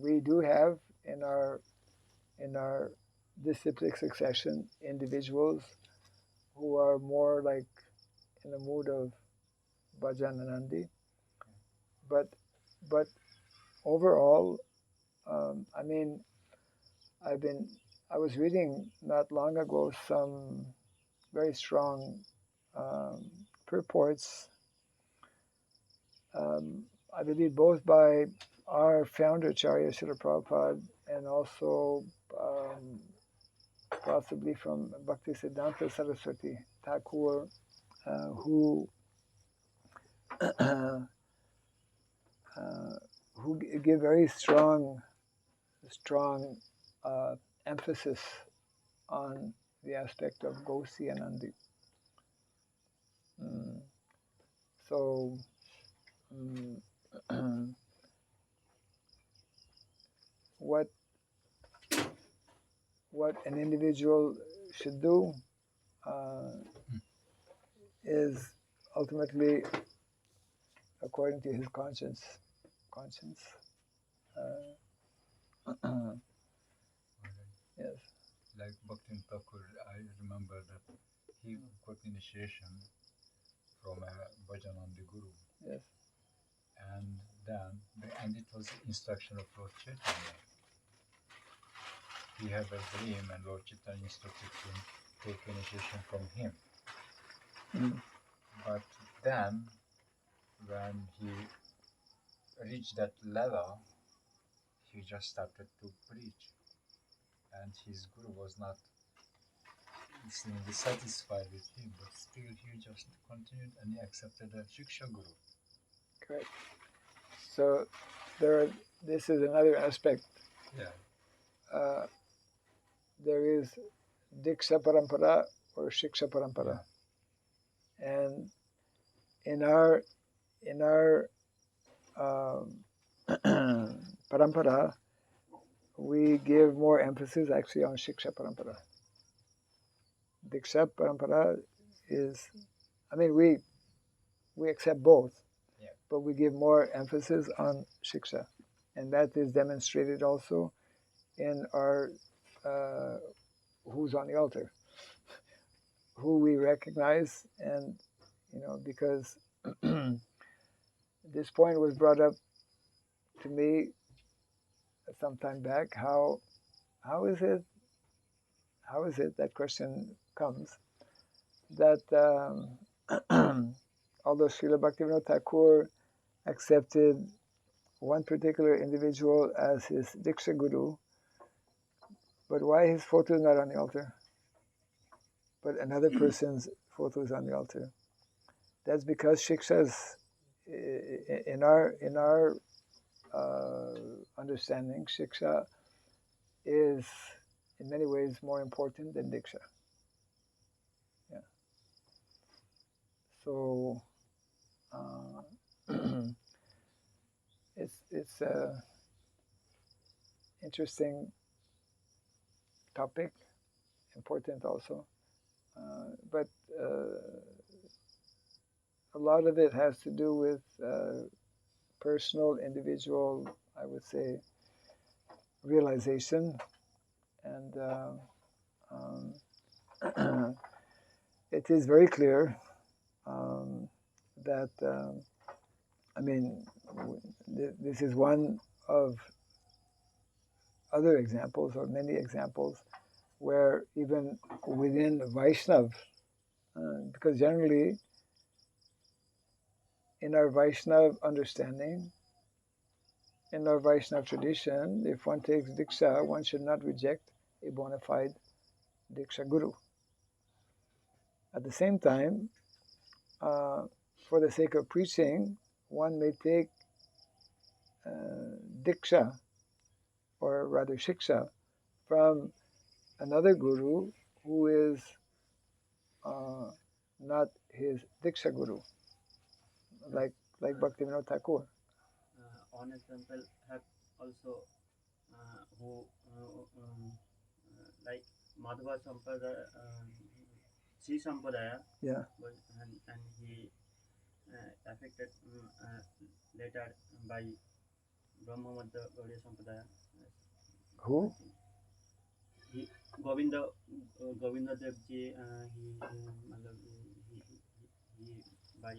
We do have in our disciplic succession individuals who are more like in the mood of Bhajananandi, but overall, I mean, I was reading not long ago some very strong purports, I believe both by our founder Acharya Srila Prabhupada and also possibly from Bhaktisiddhanta Saraswati Thakur, who who give very strong emphasis on the aspect of Gosi and Andi. So what an individual should do is ultimately according to his conscience. Yes. Like Bhakti Thakur, I remember that he got initiation from a Bhajanandi Guru. Yes. And it was instruction of Lord Chaitanya. He had a dream and Lord Chaitanya instructed him to take initiation from him. But then, when he reached that level, he just started to preach. And his guru was not seemingly satisfied with him, but still he just continued and he accepted a Shiksha Guru. Correct. So this is another aspect. Yeah. There is Diksha Parampara or Shiksha Parampara. Yeah. And in our Parampara, we give more emphasis actually on Shiksha Parampara. Diksha Parampara is, I mean, we accept both, yeah, but we give more emphasis on Shiksha. And that is demonstrated also in our who's on the altar, who we recognize, and because this point was brought up to me some time back. How is it that question comes that although Srila Bhaktivinoda Thakur accepted one particular individual as his Diksha Guru, but why his photo is not on the altar, but another person's photo is on the altar? That's because Shikshas, in our understanding, Shiksha is in many ways more important than Diksha. Yeah. So it's a interesting topic, important also, but a lot of it has to do with personal, individual, I would say, realization, and it is very clear that I mean, this is one of other examples, or many examples, where even within Vaishnav, because generally in our Vaishnav understanding, in our Vaishnav tradition, if one takes Diksha, one should not reject a bona fide Diksha Guru. At the same time, for the sake of preaching, one may take Diksha, or rather Shiksha, from another Guru who is not his Diksha Guru, like Bhaktivinoda Thakur. One example have also who like Madhava Sampradaya, Sri Sampradaya, Yeah. and he affected later by Brahmamadda Gaudiya Sampradaya. Who? He, Govinda Dev Ji, he by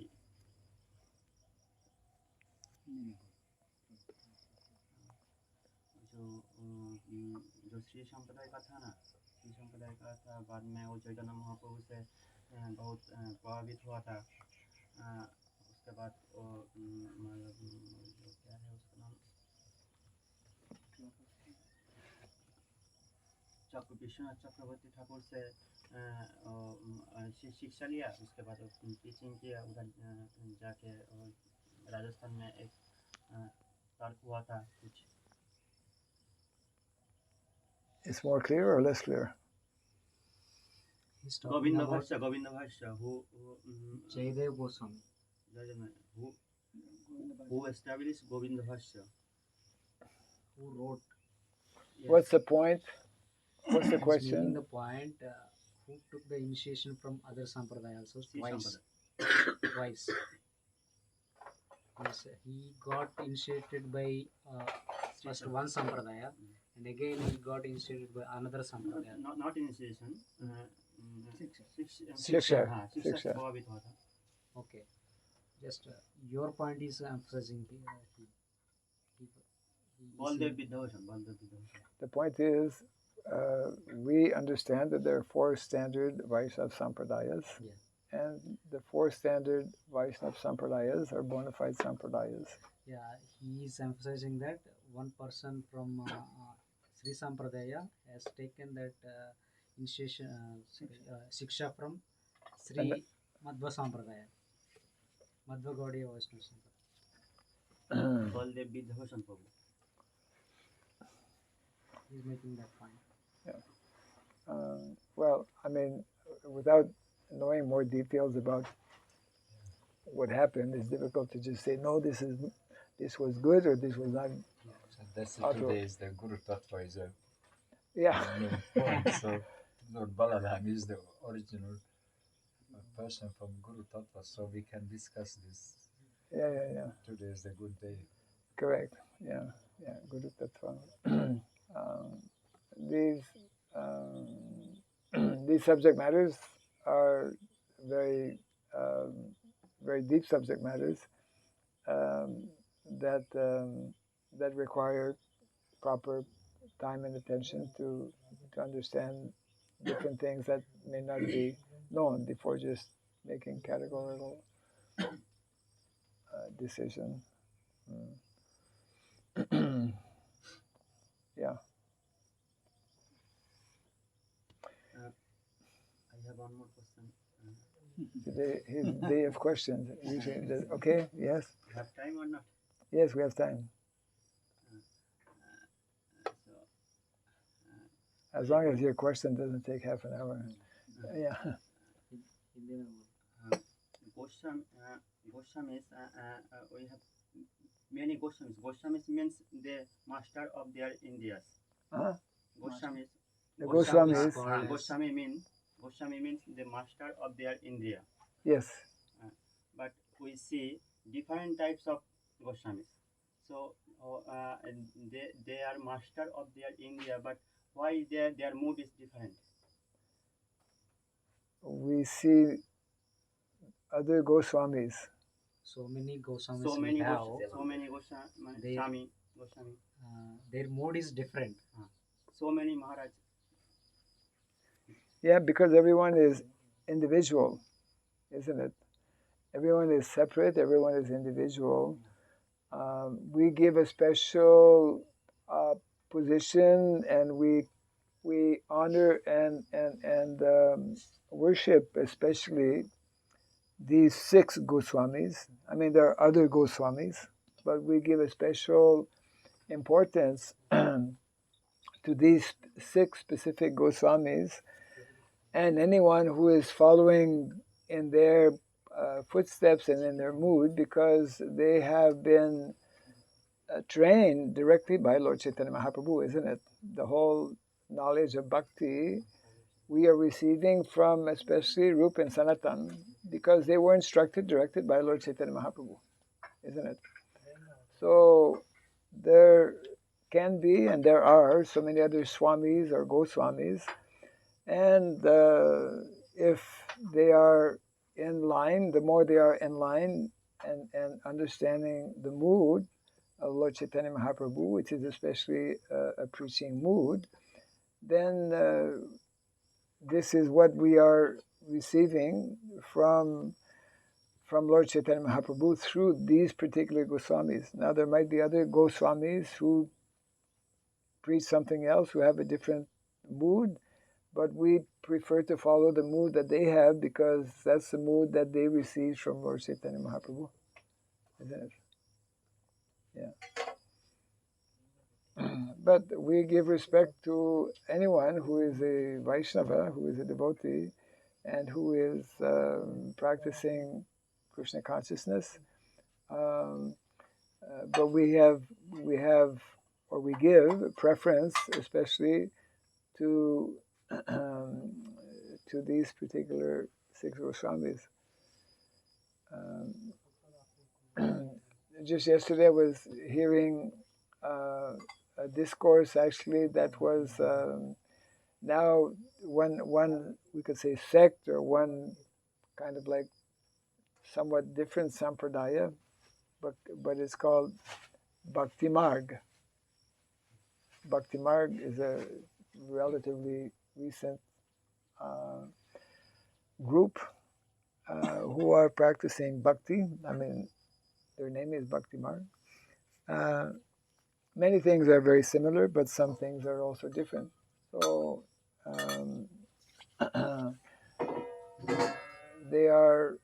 जो श्री संप्रदाय का था ना, श्री संप्रदाय का था, बाद में वो चैतन्य महाप्रभु से बहुत प्रभावित हुआ था। उसके बाद वो मतलब क्या है उसका नाम, विश्वनाथ चक्रवर्ती ठाकुर से शिक्षा लिया। उसके बाद टीचिंग किया उधर जाके, राजस्थान में एक तर्क हुआ था कुछ। It's more clear or less clear? He's talking Govinda about Bhashya, who Jaydev Goswami. who established Govinda Bhashya. Who wrote? Yes. What's the point? What's the He's making question? the point. Who took the initiation from other sampradaya also Sri twice? Sampradaya. Twice. Yes, he got initiated by first one sampradaya, and again he got initiated by another sampradaya. Not initiation. Shiksha. शिक्षा प्रभावित हुआ था. Okay, just your point is emphasizing Baldev Vidyabhushan. The point is, we understand that there are 4 standard Vaishnava Sampradayas, and the 4 standard Vaishnava Sampradayas are bona fide Sampradayas. Yeah, he is emphasizing that one person from Sri Sampradaya has taken that initiation, Shiksha from Sri Madhva Sampradaya, Madhva Gaudiya Vaishnava Sampradaya. Baldev Vidyabhushan Prabhu. He is making that point. Yeah. Well, I mean, without knowing more details about what happened, it's difficult to just say, no, this was good or this was not. So that's the today is the Guru Tattva is a main point. So Lord Balaram is the original person from Guru Tattva, so we can discuss this. Yeah. Today is the good day. Correct. Yeah. Guru Tattva. These subject matters are very very deep subject matters that require proper time and attention to understand different things that may not be known before just making categorical decision. Yeah. I have one more question. His day of questions. Usually, okay, yes. You have time or not? Yes, we have time. As long as your question doesn't take half an hour. Yeah. Goswamis, we have many Goswamis. Goswamis means the master of their Indias. Goswamis. The Goswamis. Goswami means the master of their India. Yes. But we see different types of Goswamis. So they are master of their India, but why their mood is different? We see other Goswamis. So many Goswamis So many Goswami. Their mode is different. So many Maharaj. Yeah, because everyone is individual, isn't it? Everyone is separate, everyone is individual. We give a special position, and we honor and worship especially these 6 Goswamis. I mean, there are other Goswamis, but we give a special importance to these 6 specific Goswamis, and anyone who is following in their footsteps and in their mood, because they have been trained directly by Lord Chaitanya Mahaprabhu, isn't it? The whole knowledge of bhakti we are receiving from especially Rupa and Sanatan, because they were instructed, directed by Lord Chaitanya Mahaprabhu, isn't it? So there can be, and there are, so many other Swamis or Goswamis, and if they are in line, the more they are in line and understanding the mood of Lord Chaitanya Mahaprabhu, which is especially a preaching mood, then this is what we are receiving from Lord Chaitanya Mahaprabhu through these particular Goswamis. Now there might be other Goswamis who preach something else, who have a different mood, but we prefer to follow the mood that they have because that's the mood that they received from Lord Chaitanya Mahaprabhu. Isn't it? Yeah. But we give respect to anyone who is a Vaishnava, who is a devotee, and who is practicing Krishna consciousness. But we give preference, especially to to these particular six Goswamis. Just yesterday I was hearing a discourse actually that was now one we could say sect or one kind of like somewhat different sampradaya, but it's called Bhakti Marg. Bhakti Marg is a relatively recent group who are practicing bhakti. I mean, their name is Bhakti Marg. Many things are very similar, but some things are also different. So they are,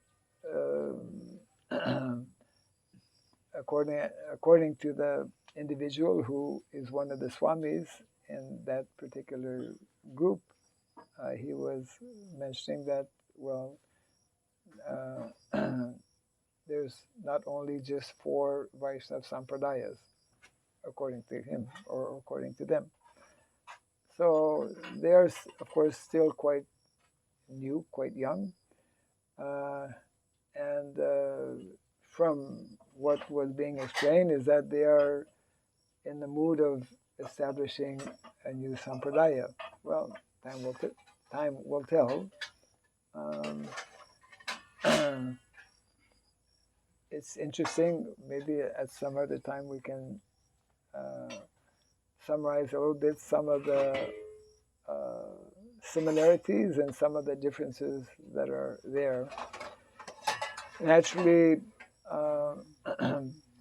according to the individual who is one of the swamis in that particular group, he was mentioning that, well, there's not only just 4 Vaishnava Sampradayas, according to him or according to them. So they're, of course, still quite new, quite young. And from what was being explained is that they are in the mood of establishing a new Sampradaya. Well, time will tell. It's interesting. Maybe at some other time we can summarize a little bit some of the similarities and some of the differences that are there. Naturally,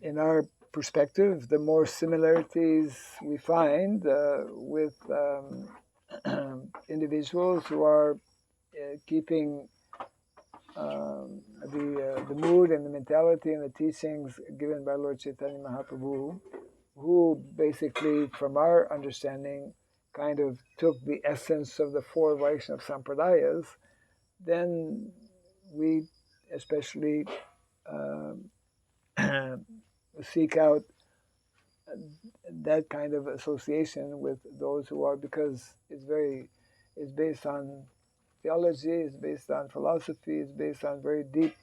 in our perspective, the more similarities we find with individuals who are keeping the mood and the mentality and the teachings given by Lord Chaitanya Mahaprabhu, who basically, from our understanding, kind of took the essence of the 4 Vaishnava Sampradayas, then we especially seek out that kind of association with those who are, because it's based on theology, it's based on philosophy, it's based on very deep,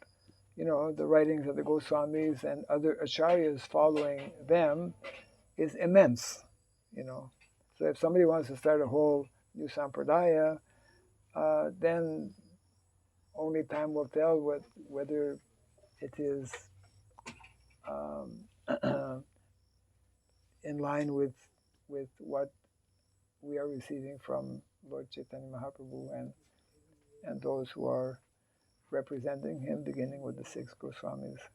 the writings of the Goswamis and other acharyas following them is immense, So if somebody wants to start a whole new sampradaya, then only time will tell whether it is in line with what we are receiving from Lord Chaitanya Mahaprabhu and those who are representing him, beginning with the 6 Goswamis.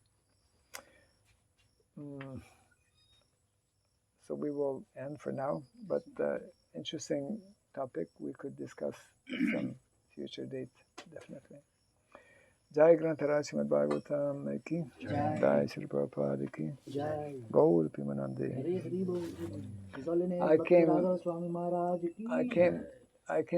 So we will end for now, but interesting topic we could discuss some future date, definitely. Jai Grantaraj Srimad Bhagavatam ki, Jai Shri Prabhupada ki, Gaur Pimanande. I came